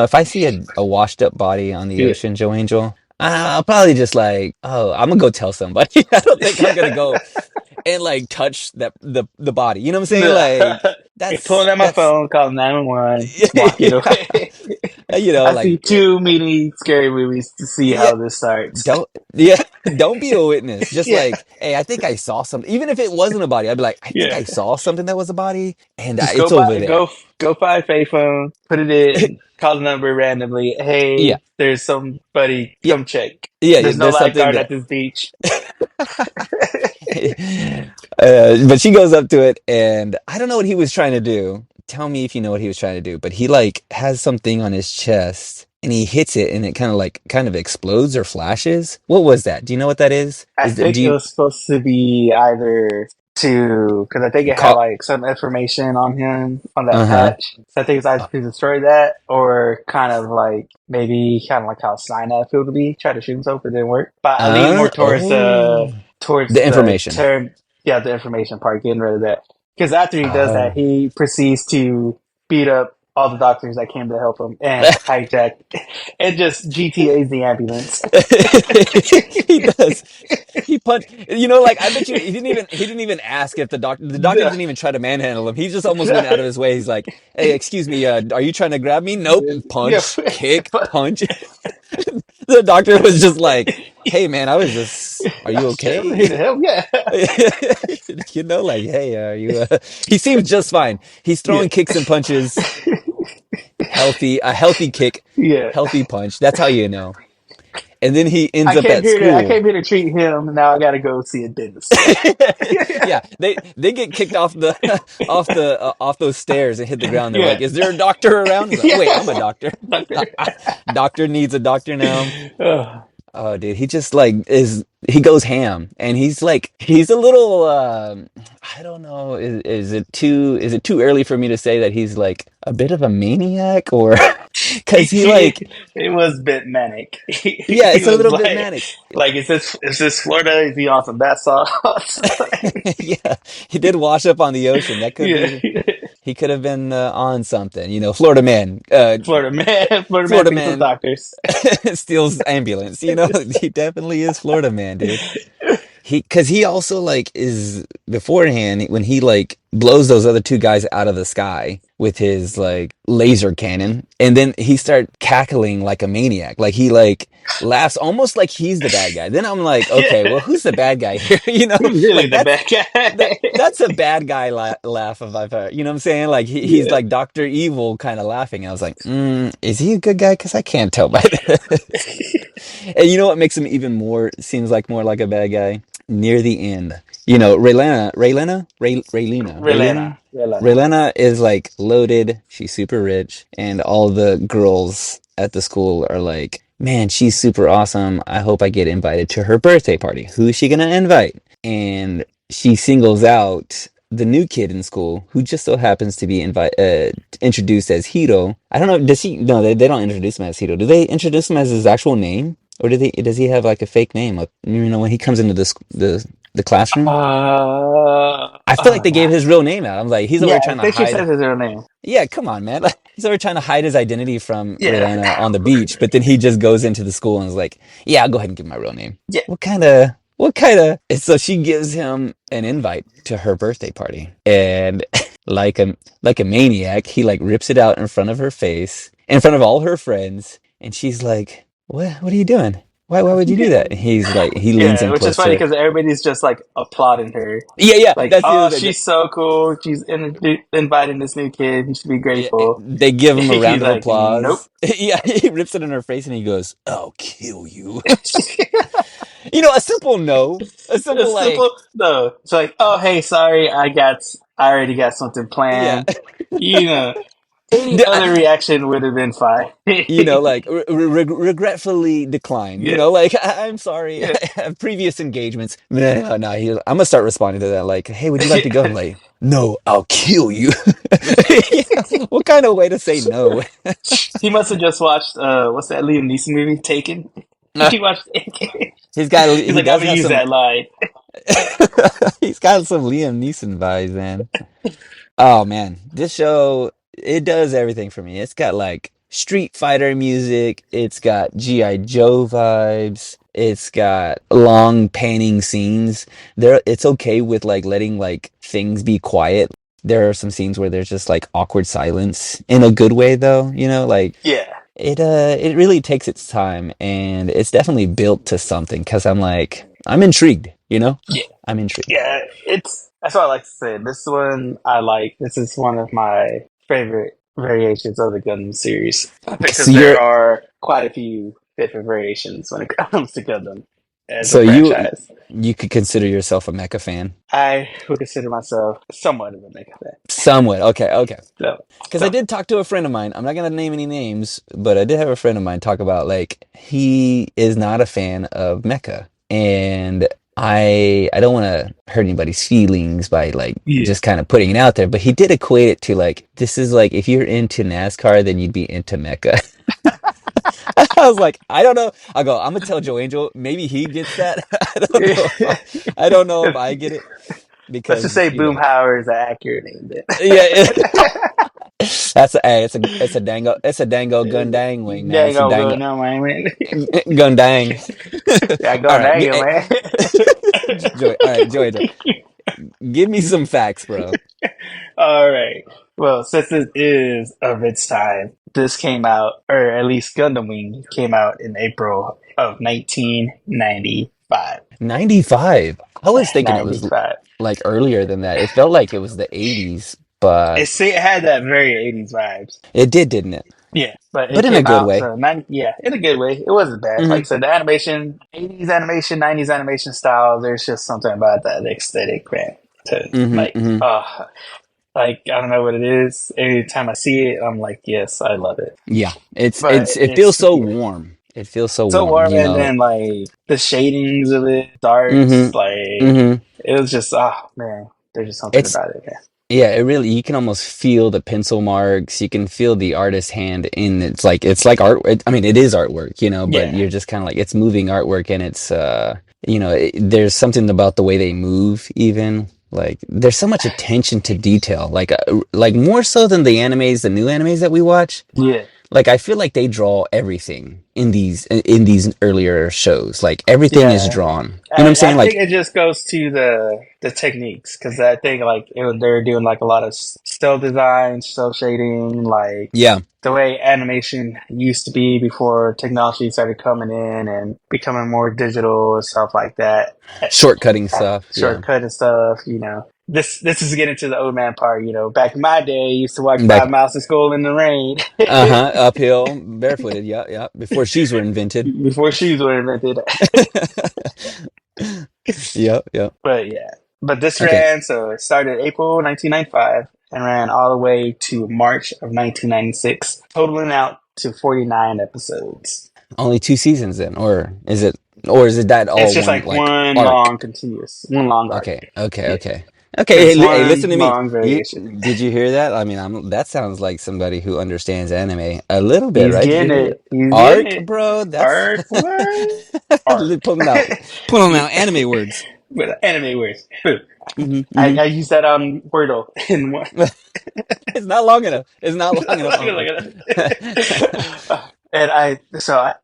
Speaker 3: If I see a washed up body on the
Speaker 1: Yeah.
Speaker 3: ocean, Joe Angel, I'll probably just like, oh, I'm gonna go tell somebody. I don't think I'm gonna go and like touch the body. You know what I'm saying? Like
Speaker 1: Pulling out my
Speaker 3: that's
Speaker 1: phone, calling 911, walking away.
Speaker 3: You know,
Speaker 1: I see
Speaker 3: like
Speaker 1: too many scary movies to see
Speaker 3: yeah,
Speaker 1: how this starts.
Speaker 3: don't yeah, don't be a witness. Just
Speaker 1: Yeah,
Speaker 3: like, hey, I think I saw something. Even if it wasn't a body, I'd be like, I think
Speaker 1: yeah.
Speaker 3: I saw something that was a body, and
Speaker 1: Just
Speaker 3: it's over there.
Speaker 1: go find a payphone, put it in, call the number randomly.
Speaker 3: Yeah,
Speaker 1: Hey, there's somebody.
Speaker 3: yeah,
Speaker 1: Come check.
Speaker 3: yeah.
Speaker 1: There's no
Speaker 3: There's something
Speaker 1: lifeguard at
Speaker 3: that.
Speaker 1: this beach.
Speaker 3: But she goes up to it, and I don't know what he was trying to do. Tell me if you know what he was trying to do. But he like has something on his chest, and he hits it, and it kind of explodes or flashes. What was that? Do you know what that is?
Speaker 1: I
Speaker 3: Is that
Speaker 1: think
Speaker 3: do
Speaker 1: it
Speaker 3: you
Speaker 1: was supposed to be either to because I think it had
Speaker 3: call?
Speaker 1: like some information on him on that
Speaker 3: Uh-huh.
Speaker 1: patch. So I think it's either to destroy that or kind of like maybe kind of like how Sinai feel to be try to shoot himself, but it didn't work. But I lean more
Speaker 3: Oh,
Speaker 1: towards
Speaker 3: the
Speaker 1: the
Speaker 3: information.
Speaker 1: term, yeah, the information part, getting rid of that. Because after he does that,
Speaker 3: Oh.
Speaker 1: he proceeds to beat up all the doctors that came to help him and hijack and just GTA's the ambulance.
Speaker 3: He does. He punched. You know, like I bet you he didn't even ask if the doctor
Speaker 1: No.
Speaker 3: didn't even try to manhandle him. He just almost went out of his way. He's like, "Hey, excuse me, are you trying to grab me?" Nope.
Speaker 1: Yeah,
Speaker 3: Punch, kick, punch. The doctor was just like, "Hey, man, I was just. Are you
Speaker 1: I'm here
Speaker 3: okay?"
Speaker 1: to help. Yeah,
Speaker 3: You know, like, "Hey, are you?" He seems just fine. He's
Speaker 1: yeah,
Speaker 3: throwing kicks and punches. A healthy kick,
Speaker 1: yeah.
Speaker 3: healthy punch. That's how you know. And then he ends up at
Speaker 1: I
Speaker 3: school.
Speaker 1: came here to treat him. Now I got to go see a dentist.
Speaker 3: Yeah, they get kicked off the off those stairs and hit the ground. They're
Speaker 1: Yeah,
Speaker 3: like, "Is there a doctor around?" He's like, "Wait,
Speaker 1: yeah.
Speaker 3: I'm a doctor.
Speaker 1: Doctor.
Speaker 3: Doctor needs a doctor now."
Speaker 1: Oh,
Speaker 3: Oh, dude, he just like he goes ham, and he's a little I don't know, is it too early for me to say that he's like a bit of a maniac or because he like
Speaker 1: it was a bit manic.
Speaker 3: yeah,
Speaker 1: He
Speaker 3: it's a
Speaker 1: was
Speaker 3: little bit manic.
Speaker 1: like, is this Florida? Is he on some bath sauce?
Speaker 3: Yeah, he did wash up on the ocean. That could
Speaker 1: Yeah,
Speaker 3: be. He could have been on something, you know. Florida man,
Speaker 1: Florida man
Speaker 3: Florida
Speaker 1: picks up
Speaker 3: man
Speaker 1: doctors.
Speaker 3: steals ambulance. You know, he definitely is Florida man, dude. Because he also like is beforehand when he like blows those other two guys out of the sky with his like laser cannon, and then he start cackling like a maniac. Like he like laughs almost like he's the bad guy. Then I'm like, okay, well,
Speaker 1: Yeah,
Speaker 3: who's the bad guy here? You know,
Speaker 1: who's really
Speaker 3: like
Speaker 1: the bad guy?
Speaker 3: that's a bad guy laugh if I've heard. You know what I'm saying? Like he's
Speaker 1: Yeah.
Speaker 3: like Doctor Evil kind of laughing. I was like, is he a good guy? Because I can't tell by this. And you know what makes him even more seems like more like a bad guy? Near the end, you know,
Speaker 1: Relena. Relena.
Speaker 3: Raylena is like loaded. She's super rich, and all the girls at the school are like, "Man, she's super awesome. I hope I get invited to her birthday party. Who is she gonna invite?" And she singles out the new kid in school who just so happens to be introduced as Hiro. I don't know. Does he? No, they don't introduce him as Hiro. Do they introduce him as his actual name? Or does he have like a fake name? Like, you know, when he comes into the classroom, I feel like they gave his real name out. I'm like, he's over
Speaker 1: Yeah,
Speaker 3: here
Speaker 1: I
Speaker 3: trying to
Speaker 1: think she
Speaker 3: hide.
Speaker 1: says his real name.
Speaker 3: Yeah, come on, man. Like, he's over here trying to hide his identity from
Speaker 1: Yeah.
Speaker 3: Raylana on the beach, but then he just goes into the school and is like, "Yeah, I'll go ahead and give him my real name."
Speaker 1: Yeah.
Speaker 3: What kind of? What kind of? And so she gives him an invite to her birthday party, and like a maniac, he like rips it out in front of her face, in front of all her friends, and she's like, What are you doing? Why would you do that?" And he's like, he leans
Speaker 1: Yeah,
Speaker 3: in
Speaker 1: which is
Speaker 3: close
Speaker 1: funny
Speaker 3: to her.
Speaker 1: because everybody's just like applauding her.
Speaker 3: Yeah, yeah,
Speaker 1: Like,
Speaker 3: that's the
Speaker 1: oh,
Speaker 3: other thing.
Speaker 1: she's so cool. She's inviting this new kid. You should be
Speaker 3: Yeah,
Speaker 1: grateful.
Speaker 3: they give him a
Speaker 1: He's
Speaker 3: round of
Speaker 1: like, nope.
Speaker 3: applause. Yeah, he rips it in her face and he goes, "I'll kill you." You know, a simple no, a simple
Speaker 1: It's simple.
Speaker 3: like,
Speaker 1: No, it's like, oh, hey, sorry, I already got something
Speaker 3: yeah.
Speaker 1: planned. You know, any other reaction would have been fine.
Speaker 3: You know, like regretfully decline. You
Speaker 1: Yeah,
Speaker 3: know, like I'm sorry,
Speaker 1: yeah.
Speaker 3: I have previous engagements. No, no, I'm gonna start responding to that. Like, "Hey, would you like to go?" I'm like, "No, I'll kill you." Yeah, what kind of way to say no?
Speaker 1: He must have just watched what's that Liam Neeson movie, Taken? He watched Taken. He's
Speaker 3: He
Speaker 1: like, I'm
Speaker 3: does
Speaker 1: gonna
Speaker 3: have
Speaker 1: use
Speaker 3: some.
Speaker 1: that line.
Speaker 3: He's got some Liam Neeson vibes, man. Oh man, this show it does everything for me. It's got like Street Fighter music, it's got G.I. Joe vibes, it's got long panning scenes. It's okay with like letting like things be quiet. There are some scenes where there's just like awkward silence in a good way though, you know, like
Speaker 1: Yeah,
Speaker 3: it really takes its time, and it's definitely built to something. Because I'm intrigued. You know,
Speaker 1: Yeah,
Speaker 3: I'm intrigued.
Speaker 1: yeah. That's what I like to say. This one I like. This is one of my favorite variations of the Gundam series
Speaker 3: So
Speaker 1: because there
Speaker 3: you're
Speaker 1: are quite a few different variations when it comes to Gundam as a
Speaker 3: so
Speaker 1: franchise.
Speaker 3: you could consider yourself a mecha fan,
Speaker 1: I would consider myself somewhat of a mega fan.
Speaker 3: somewhat. Okay, okay.
Speaker 1: So,
Speaker 3: Because I
Speaker 1: so
Speaker 3: did talk to a friend of mine. I'm not gonna name any names, but I did have a friend of mine talk about like he is not a fan of mecha, and I don't want to hurt anybody's feelings by like
Speaker 1: yeah.
Speaker 3: just kind of putting it out there, but he did equate it to like this is like if you're into NASCAR, then you'd be into mecha. I was like, I don't know. I go, I'm gonna tell Joe Angel. Maybe he gets that. I don't know if I get it
Speaker 1: Let's just
Speaker 3: because
Speaker 1: say Boom Power is an accurate name then.
Speaker 3: yeah. That's it's a dango Gundang wing, man.
Speaker 1: Dang,
Speaker 3: It's a
Speaker 1: I'll go
Speaker 3: dango
Speaker 1: now, man.
Speaker 3: Gundang.
Speaker 1: Yeah,
Speaker 3: All
Speaker 1: go
Speaker 3: right,
Speaker 1: dang, man.
Speaker 3: Joey. All right, Joey. Give me some facts, bro.
Speaker 1: All right. Well, since this is of its time, this came out, or at least Gundam Wing came out in April of 1995.
Speaker 3: 95. I was thinking it was
Speaker 1: 95.
Speaker 3: like earlier than that. It felt like it was the 80s, but
Speaker 1: It had that very 80s vibes.
Speaker 3: it did, didn't it?
Speaker 1: Yeah, but
Speaker 3: But
Speaker 1: it
Speaker 3: in a
Speaker 1: came
Speaker 3: good
Speaker 1: out,
Speaker 3: way.
Speaker 1: so 90, yeah, in a good way. It wasn't bad. Like I
Speaker 3: Hmm.
Speaker 1: said, the animation, 80s animation, 90s animation style, there's just something about that aesthetic, man. To
Speaker 3: Hmm.
Speaker 1: like,
Speaker 3: Hmm.
Speaker 1: like, I don't know what it is. Every time I see it, I'm like, yes, I love it.
Speaker 3: Yeah,
Speaker 1: But
Speaker 3: it feels
Speaker 1: it's
Speaker 3: so
Speaker 1: yeah,
Speaker 3: warm. It feels so
Speaker 1: so
Speaker 3: warm,
Speaker 1: warm,
Speaker 3: you
Speaker 1: and
Speaker 3: know.
Speaker 1: then like the shadings of it,
Speaker 3: Hmm.
Speaker 1: darks, like
Speaker 3: Hmm.
Speaker 1: it was just, oh man, there's just something
Speaker 3: It's
Speaker 1: about it, man.
Speaker 3: Yeah, it really, you can almost feel the pencil marks. You can feel the artist's hand in it's like art. I mean, it is artwork, you know, but
Speaker 1: Yeah,
Speaker 3: you're just kind of like it's moving artwork and it's there's something about the way they move even. Like there's so much attention to detail. Like more so than the new animes that we watch.
Speaker 1: yeah.
Speaker 3: Like I feel like they draw everything in these earlier shows. Like everything is
Speaker 1: Yeah,
Speaker 3: drawn. You know what I'm
Speaker 1: I
Speaker 3: saying?
Speaker 1: think
Speaker 3: Like
Speaker 1: it just goes to the techniques because I think like they're doing like a lot of still design, still shading, like
Speaker 3: yeah,
Speaker 1: the way animation used to be before technology started coming in and becoming more digital and stuff like that.
Speaker 3: shortcutting stuff. Yeah.
Speaker 1: Shortcut and stuff, you know. This is getting to the old man part, you know. Back in my day, I used to walk
Speaker 3: Back
Speaker 1: 5 miles to school in the rain
Speaker 3: Uh-huh. Uphill, barefooted. Yeah, yeah. Before shoes were invented.
Speaker 1: before shoes were invented.
Speaker 3: Yep, yep.
Speaker 1: But yeah, but this
Speaker 3: Okay.
Speaker 1: ran, so it started April 1995 and ran all the way to March of 1996, totaling out to 49 episodes.
Speaker 3: Only two seasons then, or is it that
Speaker 1: It's
Speaker 3: all
Speaker 1: just
Speaker 3: one
Speaker 1: like
Speaker 3: like
Speaker 1: one
Speaker 3: arc?
Speaker 1: long continuous, one long arc.
Speaker 3: Okay, okay,
Speaker 1: Yeah,
Speaker 3: okay. Okay,
Speaker 1: it's
Speaker 3: hey, listen
Speaker 1: one
Speaker 3: to me.
Speaker 1: long
Speaker 3: You
Speaker 1: variation.
Speaker 3: did you hear that? I mean, that sounds like somebody who understands anime a little bit,
Speaker 1: He's
Speaker 3: right? Did you
Speaker 1: getting
Speaker 3: hear that?
Speaker 1: it. He's getting
Speaker 3: Arc,
Speaker 1: it.
Speaker 3: bro. That's
Speaker 1: Arc, what? Arc.
Speaker 3: pulling out anime words.
Speaker 1: With anime words.
Speaker 3: Hmm. Hmm.
Speaker 1: I use that on Wordle in one.
Speaker 3: It's not long enough. It's not long enough.
Speaker 1: Look at that. And I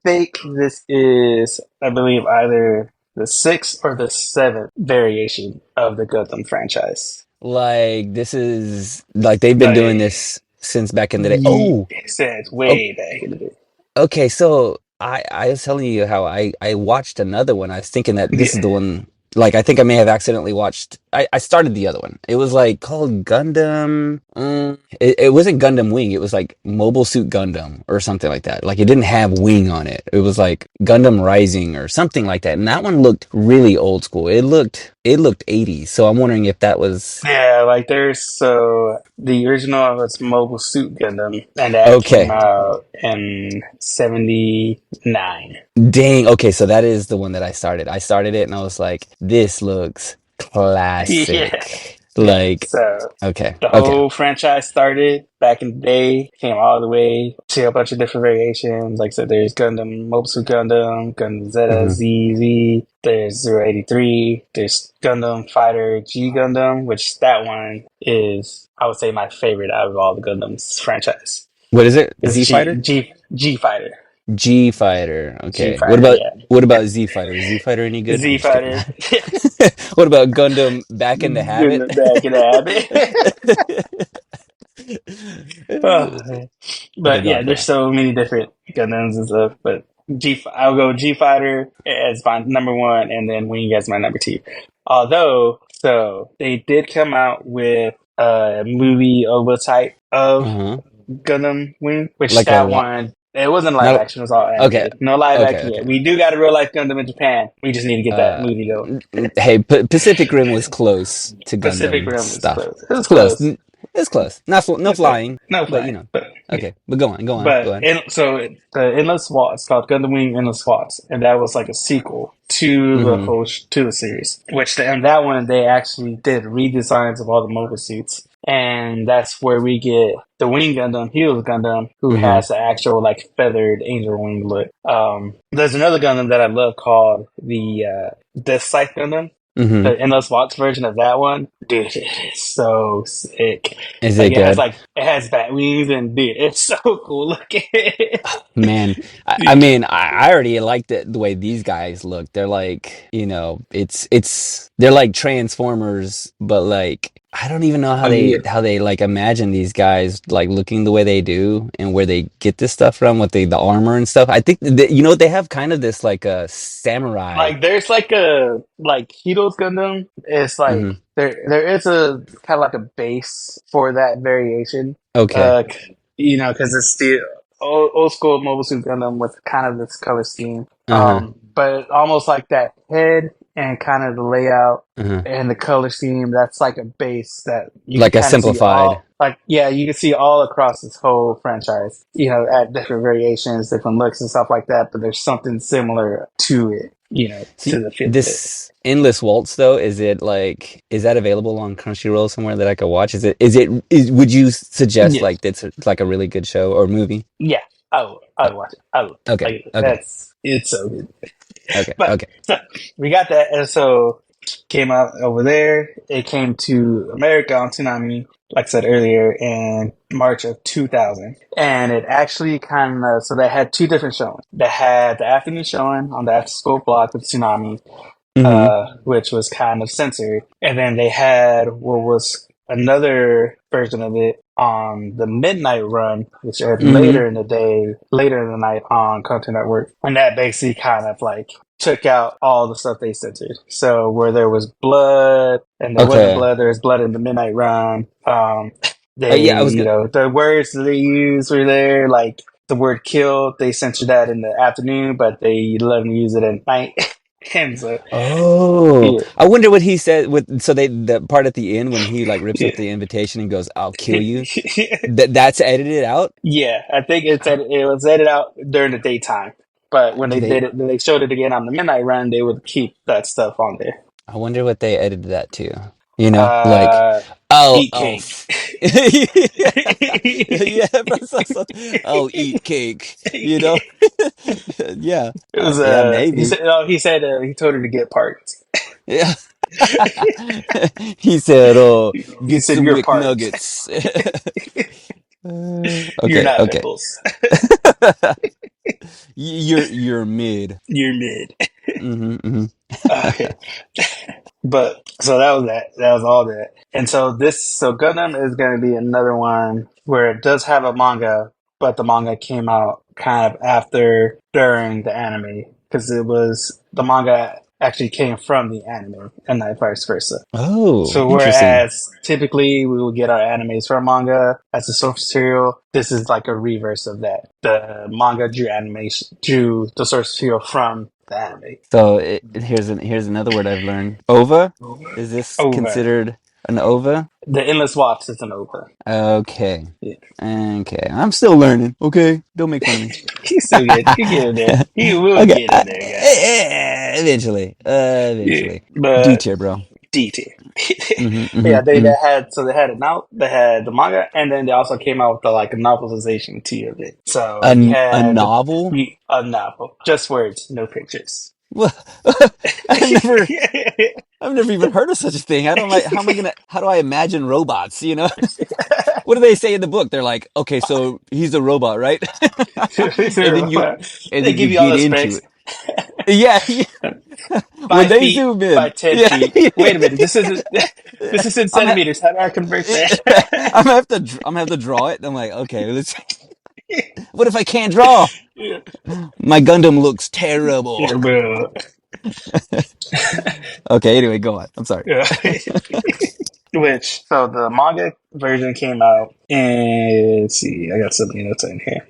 Speaker 1: think this is, I believe, either the sixth or the seventh variation of the Gundam franchise.
Speaker 3: Like this is like they've been doing
Speaker 1: Like,
Speaker 3: this since back in the day. Oh,
Speaker 1: since
Speaker 3: oh,
Speaker 1: way back in the day.
Speaker 3: okay. So I was telling you how I watched another one. I was thinking that this is
Speaker 1: Yeah,
Speaker 3: the one. Like I think I may have accidentally watched. I started the other one. It was like called Gundam. It wasn't Gundam Wing. It was like Mobile Suit Gundam or something like that. Like it didn't have wing on it. It was like Gundam Rising or something like that. And that one looked really old school. It looked 80s. So I'm wondering if that was
Speaker 1: yeah. Like there's so the original was Mobile Suit Gundam, and that came
Speaker 3: okay.
Speaker 1: out in '79.
Speaker 3: Dang. Okay, so that is the one that I started. I started it and I was like, this looks
Speaker 1: Yeah,
Speaker 3: classic.
Speaker 1: yeah.
Speaker 3: Like,
Speaker 1: So
Speaker 3: okay,
Speaker 1: the
Speaker 3: okay.
Speaker 1: whole franchise started back in the day, came all the way to a bunch of different variations. Like I said, there's Gundam, Mobile Suit Gundam, Gundam Zeta,
Speaker 3: Hmm.
Speaker 1: ZZ, there's 083, there's Gundam Fighter G Gundam, which that one is, I would say, my favorite out of all the Gundams franchise.
Speaker 3: What is it?
Speaker 1: It's
Speaker 3: Z Fighter?
Speaker 1: G Fighter.
Speaker 3: G Fighter.
Speaker 1: G
Speaker 3: Okay. What
Speaker 1: Fighter,
Speaker 3: about
Speaker 1: yeah.
Speaker 3: what about Z Fighter? Is Z Fighter any good? I'm
Speaker 1: Z
Speaker 3: just kidding.
Speaker 1: Fighter.
Speaker 3: What about Gundam Back into Habit?
Speaker 1: Gundam back in the habit. Oh, man.
Speaker 3: Okay,
Speaker 1: But
Speaker 3: go
Speaker 1: yeah,
Speaker 3: on, go
Speaker 1: there's
Speaker 3: on.
Speaker 1: so many different Gundams and stuff, but I'll go G Fighter as my number one, and then Wing as my number two. Although, so they did come out with a movie over type of Gundam Wing, which
Speaker 3: like
Speaker 1: that one, it wasn't live
Speaker 3: not
Speaker 1: action, it was all
Speaker 3: okay.
Speaker 1: animated. No live
Speaker 3: Okay,
Speaker 1: action yet.
Speaker 3: okay.
Speaker 1: We do got a real life Gundam in Japan. We just need to get that movie going.
Speaker 3: Hey, Pacific Rim was close to
Speaker 1: Pacific
Speaker 3: Gundam
Speaker 1: Rim was
Speaker 3: stuff.
Speaker 1: close. It was
Speaker 3: Close.
Speaker 1: close.
Speaker 3: It's close. Not no
Speaker 1: It's close.
Speaker 3: flying,
Speaker 1: No
Speaker 3: but
Speaker 1: flying. But
Speaker 3: okay. But go on, go
Speaker 1: But
Speaker 3: ahead.
Speaker 1: so the Endless Waltz, called Gundam Wing Endless Waltz, and that was like a sequel to the whole to the series. Which and that one they actually did redesigns of all the mobile suits, and that's where we get the Wing Gundam, Heroes Gundam, who has the actual like feathered angel wing look. There's another Gundam that I love called the Death Scythe Gundam. The Endless Waltz version of that one, dude, it is so sick.
Speaker 3: Is
Speaker 1: like
Speaker 3: it good?
Speaker 1: It has bat wings, and dude, it's so cool looking.
Speaker 3: Man, I mean, I already like the way these guys look. They're like, they're like Transformers, but like I don't even know how
Speaker 1: Yeah.
Speaker 3: they like imagine these guys like looking the way they do and where they get this stuff from, what the armor and stuff. I think they have kind of this like a samurai.
Speaker 1: Like there's like a Heroes Gundam. It's like there is a kind of like a base for that variation.
Speaker 3: Okay.
Speaker 1: Because it's the old school Mobile Suit Gundam with kind of this color scheme. But almost like that head and kind of the layout and the color scheme, that's like a base that you
Speaker 3: like
Speaker 1: can
Speaker 3: a simplified.
Speaker 1: You can see all across this whole franchise, at different variations, different looks and stuff like that, but there's something similar to it, to the feel.
Speaker 3: This Endless Waltz though, is that available on Crunchyroll somewhere that I could watch? Would you suggest like it's like a really good show or movie?
Speaker 1: Yeah, I would watch it. I would.
Speaker 3: Okay.
Speaker 1: It's so good.
Speaker 3: Okay.
Speaker 1: But so we got that, and so came out over there. It came to America on Toonami, like I said earlier, in March of 2000. And it actually so they had two different showings. They had the afternoon showing on the after school block with Toonami, which was kind of censored. And then they had what was another version of it on the midnight run, which aired later in the night on Cartoon Network. And that basically kind of like took out all the stuff they censored. So where there was blood and there wasn't blood, there was blood in the midnight run. The words that they used were there, like the word kill, they censored that in the afternoon, but they let them use it at night. And so,
Speaker 3: I wonder what he said the part at the end when he like rips up the invitation and goes, "I'll kill you." That's edited out.
Speaker 1: Yeah, I think it was edited out during the daytime, but when when they showed it again on the midnight run, they would keep that stuff on there.
Speaker 3: I wonder what they edited that to.
Speaker 1: Eat cake.
Speaker 3: I'll eat cake. Yeah.
Speaker 1: It was
Speaker 3: maybe.
Speaker 1: He said he told her to get parts.
Speaker 3: Yeah. He said,
Speaker 1: He said,
Speaker 3: some
Speaker 1: "You're
Speaker 3: McNuggets."
Speaker 1: You're not pickles.
Speaker 3: You're mid.
Speaker 1: You're mid. Okay. But so that was that. That was all that. And so Gundam is going to be another one where it does have a manga, but the manga came out kind of during the anime, because the manga actually came from the anime and not vice versa.
Speaker 3: Oh,
Speaker 1: so whereas typically we will get our animes from manga as a source material, this is like a reverse of that. The manga drew the source material from the anime.
Speaker 3: So here's another word I've learned. OVA? Is this considered an OVA?
Speaker 1: The Endless Waltz is an OVA.
Speaker 3: Okay. Yeah. Okay. I'm still learning. Okay. Don't make fun of me.
Speaker 1: He's still good. You get in there. You will get in there, guys.
Speaker 3: Eventually.
Speaker 1: Yeah, but
Speaker 3: D tier, bro.
Speaker 1: D tier. Yeah, they had the manga, and then they also came out with a novelization too of it. So
Speaker 3: a novel?
Speaker 1: A novel. Just words, no pictures.
Speaker 3: Well, I've never even heard of such a thing. I don't how do I imagine robots, What do they say in the book? They're like, okay, so he's a robot, right? and then
Speaker 1: give you all the specs.
Speaker 3: Yeah. When they
Speaker 1: 5 feet
Speaker 3: zoom in
Speaker 1: by 10 feet. Wait a minute. This is in centimeters. How do I convert that?
Speaker 3: I'm gonna have to draw it. I'm like, okay, let's. What if I can't draw? My Gundam looks terrible.
Speaker 1: Yeah, bro.
Speaker 3: Okay, anyway, go on. I'm sorry.
Speaker 1: Yeah. Which so the manga version came out in, let's see, I got so many notes in here.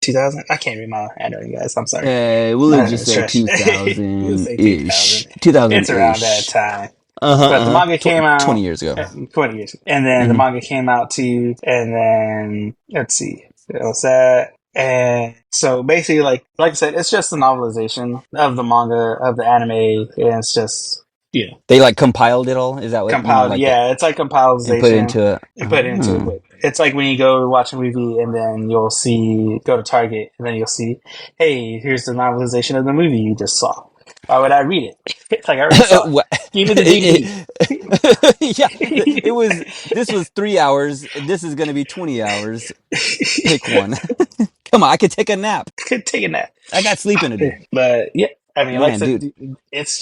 Speaker 1: 2000. I can't read my handwriting, guys. I'm sorry.
Speaker 3: We'll
Speaker 1: Not
Speaker 3: just
Speaker 1: even
Speaker 3: say
Speaker 1: stretch. We'll say 2000.
Speaker 3: 2000-ish.
Speaker 1: It's around that
Speaker 3: 2000-ish.
Speaker 1: time.
Speaker 3: Uh-huh,
Speaker 1: But the
Speaker 3: uh-huh.
Speaker 1: manga came
Speaker 3: 20
Speaker 1: out
Speaker 3: years ago.
Speaker 1: 20 years. And then the
Speaker 3: Mm-hmm.
Speaker 1: manga came out too. And then let's see. What was that? And so basically, like I said, it's just a novelization of the manga of the anime, and it's just
Speaker 3: They like compiled it all? Is that what,
Speaker 1: compiled.
Speaker 3: like that,
Speaker 1: Yeah, it's like
Speaker 3: and put it
Speaker 1: compilation
Speaker 3: into a,
Speaker 1: and put it into a
Speaker 3: oh.
Speaker 1: book. It's like when you go watch a movie and then you'll see, go to Target and then you'll see, hey, here's the novelization of the movie you just saw. Why would I read it? It's like I already saw it.
Speaker 3: What?
Speaker 1: Give me the
Speaker 3: Yeah, it
Speaker 1: DVD.
Speaker 3: was, this was 3 hours. This is going to be 20 hours. Pick one. Come on, I could take a nap.
Speaker 1: Could take a nap.
Speaker 3: I got sleep in a day.
Speaker 1: But yeah, I mean, like I
Speaker 3: Man,
Speaker 1: said,
Speaker 3: dude.
Speaker 1: it's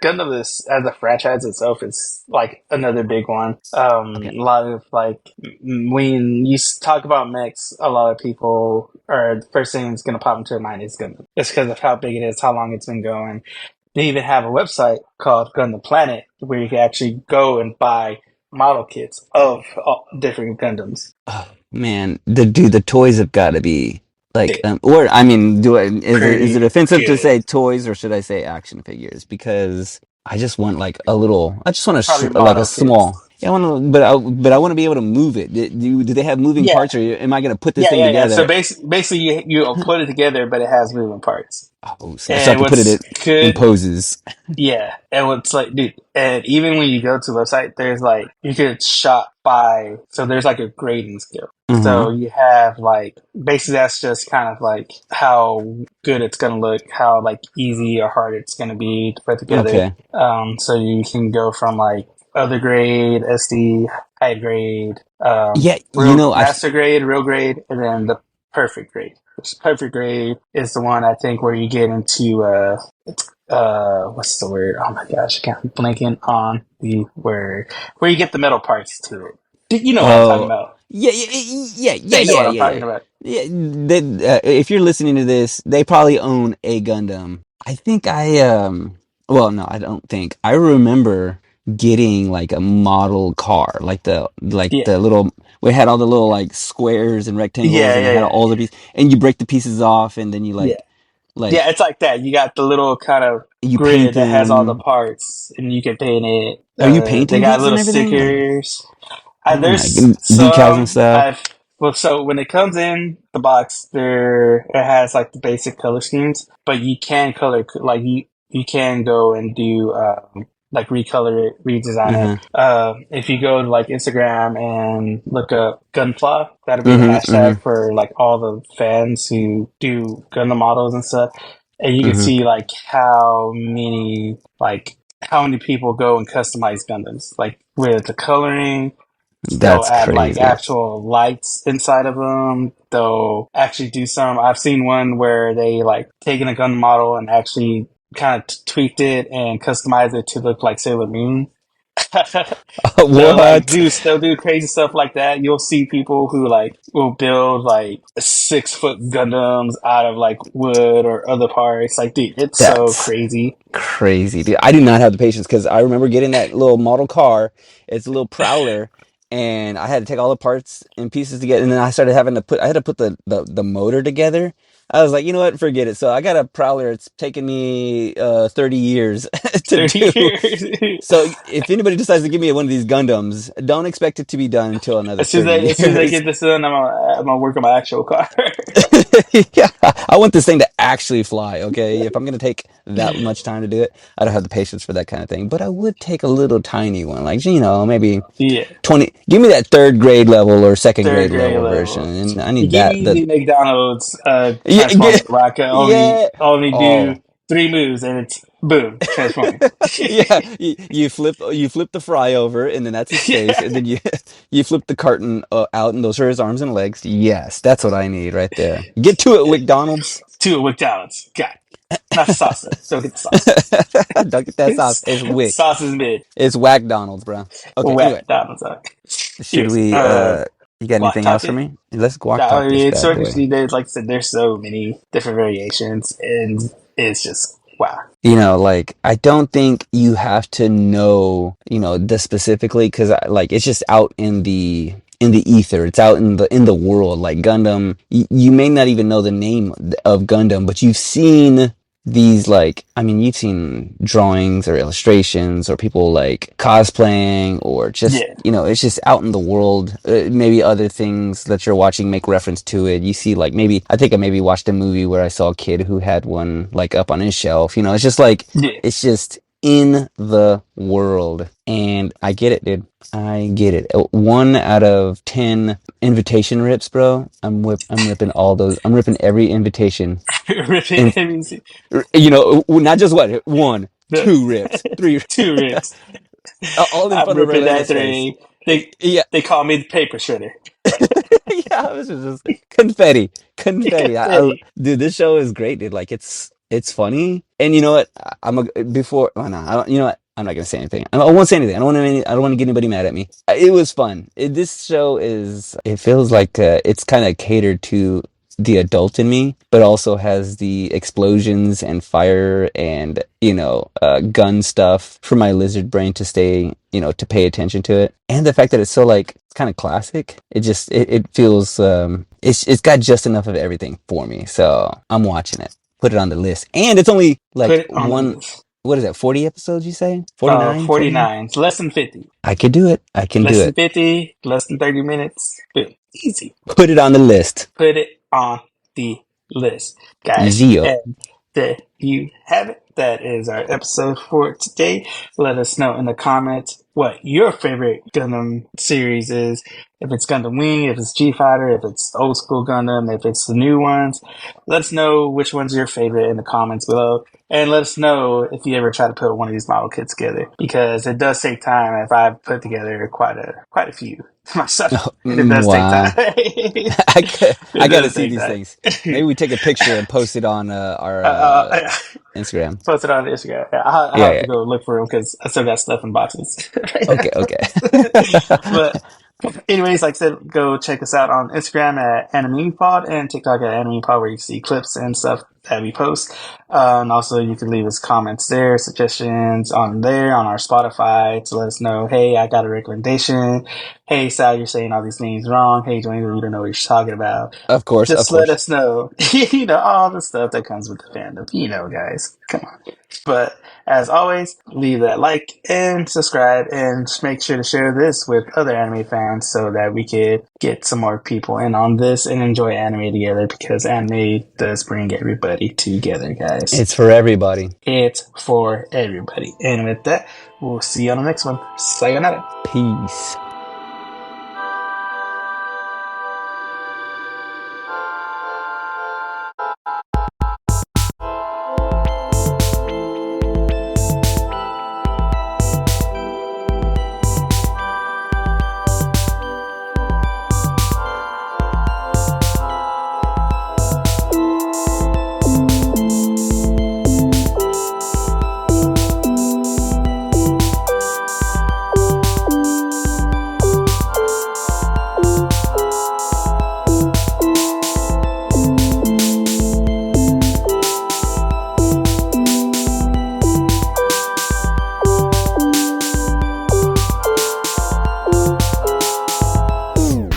Speaker 1: Gundam is as a franchise itself. It's like another big one.
Speaker 3: Okay.
Speaker 1: A lot of like when you talk about mechs, a lot of people are the first thing that's gonna pop into their mind is Gundam. Just because of how big it is, how long it's been going. They even have a website called Gundam Planet where you can actually go and buy model kits of all different Gundams.
Speaker 3: Oh, man, the toys have got to be like, or I mean, is it
Speaker 1: Pretty
Speaker 3: offensive to
Speaker 1: good.
Speaker 3: say toys, or should I say action figures? Because I just want like a little, I just want
Speaker 1: Probably
Speaker 3: like a
Speaker 1: model kits.
Speaker 3: small. Yeah, I want to, but I want to be able to move it. Do they have moving
Speaker 1: Yeah,
Speaker 3: parts, or am I going to put this
Speaker 1: yeah,
Speaker 3: thing
Speaker 1: yeah, yeah. So
Speaker 3: together?
Speaker 1: basically, you put it together, but it has moving parts.
Speaker 3: Oh, so I still have
Speaker 1: And
Speaker 3: to put
Speaker 1: what's
Speaker 3: it in
Speaker 1: good,
Speaker 3: poses.
Speaker 1: yeah. And what's like, dude, and even when you go to the website, there's like, you get shot by, so there's like a grading scale.
Speaker 3: Mm-hmm.
Speaker 1: So you have like, basically that's just kind of like how good it's going to look, how like easy or hard it's going to be to put together.
Speaker 3: Okay.
Speaker 1: So you can go from like other grade, SD, high grade,
Speaker 3: Yeah,
Speaker 1: real
Speaker 3: I've
Speaker 1: master grade, real grade, and then the perfect grade. Which perfect grade is the one I think where you get into what's the word? Oh my gosh, I can't blanking on the word where you get the metal parts to it. You know what I'm talking
Speaker 3: Oh,
Speaker 1: about?
Speaker 3: yeah, yeah, yeah,
Speaker 1: They know
Speaker 3: yeah,
Speaker 1: what I'm
Speaker 3: yeah, yeah.
Speaker 1: talking about.
Speaker 3: Yeah, if you're listening to this, they probably own a Gundam. I think well, no, I don't think. I remember getting like a model car, like
Speaker 1: Yeah,
Speaker 3: the little, we had all the little like squares and rectangles,
Speaker 1: yeah,
Speaker 3: and it
Speaker 1: yeah,
Speaker 3: had
Speaker 1: yeah,
Speaker 3: all the pieces, and you break the pieces off, and then you
Speaker 1: yeah, yeah.
Speaker 3: like
Speaker 1: It's like that. You got the little kind of
Speaker 3: you paint
Speaker 1: grid that has all the
Speaker 3: them.
Speaker 1: parts, and you can paint it.
Speaker 3: Are you
Speaker 1: They
Speaker 3: painting
Speaker 1: got
Speaker 3: these and
Speaker 1: little
Speaker 3: everything? Like,
Speaker 1: stickers.
Speaker 3: oh my,
Speaker 1: There's
Speaker 3: decals and
Speaker 1: some
Speaker 3: stuff.
Speaker 1: I've well, so when it comes in the box, there it has like the basic color schemes, but you can color like you can go and do like recolor it, redesign it.
Speaker 3: Uh-huh.
Speaker 1: If you go to like Instagram and look up Gunpla, that'll be the
Speaker 3: Mm-hmm, mm-hmm,
Speaker 1: hashtag for like all the fans who do Gundam models and stuff, and you can
Speaker 3: mm-hmm.
Speaker 1: see like how many people go and customize Gundams, like with the coloring. They'll
Speaker 3: That's
Speaker 1: add like
Speaker 3: crazy.
Speaker 1: actual lights inside of them. They'll actually do some. I've seen one where they like taken a gun model and actually kind of tweaked it and customized it to look like Sailor Moon. So like,
Speaker 3: What?
Speaker 1: they'll do crazy stuff like that. You'll see people who like will build like 6 foot Gundams out of like wood or other parts. Like, dude, it's so
Speaker 3: That's
Speaker 1: crazy.
Speaker 3: crazy, dude. I do not have the patience because I remember getting that little model car. It's a little Prowler, and I had to take all the parts and pieces together. And then I started having to I had to put the motor together. I was like, you know what, forget it. So I got a Prowler. It's taken me 30 years to
Speaker 1: 30
Speaker 3: do.
Speaker 1: years.
Speaker 3: So if anybody decides to give me one of these Gundams, don't expect it to be done until another 30
Speaker 1: As soon as I
Speaker 3: years.
Speaker 1: get this done, I'm gonna work on my actual car.
Speaker 3: Yeah, I want this thing to actually fly, okay? If I'm gonna take that much time to do it, I don't have the patience for that kind of thing. But I would take a little tiny one, like, maybe
Speaker 1: Yeah,
Speaker 3: 20. Give me that third grade level or second
Speaker 1: third
Speaker 3: grade
Speaker 1: grade
Speaker 3: level version,
Speaker 1: level.
Speaker 3: and I
Speaker 1: You
Speaker 3: need
Speaker 1: give
Speaker 3: that.
Speaker 1: me the McDonald's
Speaker 3: Yeah,
Speaker 1: transformer where I can
Speaker 3: yeah.
Speaker 1: only do
Speaker 3: Oh,
Speaker 1: 3 moves and it's boom transforming.
Speaker 3: yeah. You flip the fry over, and then that's his face,
Speaker 1: Yeah,
Speaker 3: and then you you flip the carton out, and those are his arms and legs. Yes, that's what I need right there. Get to it, McDonald's.
Speaker 1: 2 McDonald's. God, not the sauce though. Don't get the sauce.
Speaker 3: Don't get that sauce. It's wick.
Speaker 1: Sauce is mid.
Speaker 3: It's whack Donald's, bro. Okay,
Speaker 1: Whack
Speaker 3: anyway,
Speaker 1: McDonald's.
Speaker 3: should
Speaker 1: Yes.
Speaker 3: we You got anything else for me? Let's guac talk this
Speaker 1: It's
Speaker 3: bad
Speaker 1: so
Speaker 3: boy.
Speaker 1: interesting. Like I said, there's so many different variations, and it's just wow.
Speaker 3: You know, like I don't think you have to know, you know, the specifically because like it's just out in the ether. It's out in the world. Like Gundam, you may not even know the name of Gundam, but you've seen these like I mean, you've seen drawings or illustrations or people like cosplaying or just
Speaker 1: Yeah,
Speaker 3: you know, it's just out in the world. Maybe other things that you're watching make reference to it. You see like maybe I think I maybe watched a movie where I saw a kid who had one like up on his shelf. You know, it's just like
Speaker 1: yeah.
Speaker 3: it's just in the world. And I get it, dude. I get it. 1 out of 10 invitation rips, bro. I'm ripping all those. I'm ripping every invitation.
Speaker 1: Ripping
Speaker 3: And
Speaker 1: every
Speaker 3: you know, not just what one,
Speaker 1: the
Speaker 3: 2 rips, 3,
Speaker 1: two rips.
Speaker 3: all in
Speaker 1: I'm
Speaker 3: front of
Speaker 1: ripping that
Speaker 3: Orlando's face.
Speaker 1: thing.
Speaker 3: Yeah,
Speaker 1: They call me the paper shredder.
Speaker 3: yeah, it was just confetti, confetti. Dude, this show is great, dude. Like it's funny, and you know what? I'm a before. Oh no, I don't. You know what? I'm not gonna say anything. I won't say anything. I don't want to get anybody mad at me. It was fun. This show is. It feels like it's kind of catered to the adult in me, but also has the explosions and fire and you know gun stuff for my lizard brain to stay you know to pay attention to it, and the fact that it's so like it's kind of classic. It feels it's got just enough of everything for me, so I'm watching it. Put it on the list, and it's only
Speaker 1: Put
Speaker 3: like
Speaker 1: it on the
Speaker 3: one.
Speaker 1: list.
Speaker 3: What is that? 40 episodes? You say 49, 49?
Speaker 1: 49. It's less than 50.
Speaker 3: I could do it. I can do
Speaker 1: Less than
Speaker 3: it.
Speaker 1: 50. Less than 30 minutes. Boom. Easy.
Speaker 3: Put it on the list.
Speaker 1: Put it on the list, guys.
Speaker 3: Zio.
Speaker 1: And there you have it. That is our episode for today. Let us know in the comments what your favorite Gundam series is. If it's Gundam Wing, if it's G-Fighter, if it's old school Gundam, if it's the new ones. Let us know which one's your favorite in the comments below. And let us know if you ever try to put one of these model kits together, because it does take time. If I've put together quite a few myself, and it does take time.
Speaker 3: Wow.
Speaker 1: It
Speaker 3: I got to
Speaker 1: does
Speaker 3: see
Speaker 1: take
Speaker 3: these
Speaker 1: time.
Speaker 3: things. Maybe we take a picture and post it on our
Speaker 1: uh,
Speaker 3: Instagram.
Speaker 1: Post it on Instagram. I
Speaker 3: Yeah,
Speaker 1: have
Speaker 3: yeah.
Speaker 1: to go look for them because I still got stuff in boxes right
Speaker 3: Okay,
Speaker 1: now.
Speaker 3: okay.
Speaker 1: But anyways, like I said, go check us out on Instagram at AnimePod and TikTok at AnimePod, where you see clips and stuff that we post. And also, you can leave us comments there, suggestions on there, on our Spotify to let us know, hey, I got a recommendation. Hey, Sal, you're saying all these things wrong. Hey, Dwayne, we don't know what you're talking about.
Speaker 3: Of course, of
Speaker 1: Just let
Speaker 3: course.
Speaker 1: us know. You know, all the stuff that comes with the fandom. You know, guys. Come on. But as always, leave that like and subscribe, and make sure to share this with other anime fans so that we could get some more people in on this and enjoy anime together, because anime does bring everybody together, guys.
Speaker 3: It's for everybody.
Speaker 1: It's for everybody. And with that, we'll see you on the next one. Sayonara.
Speaker 3: Peace.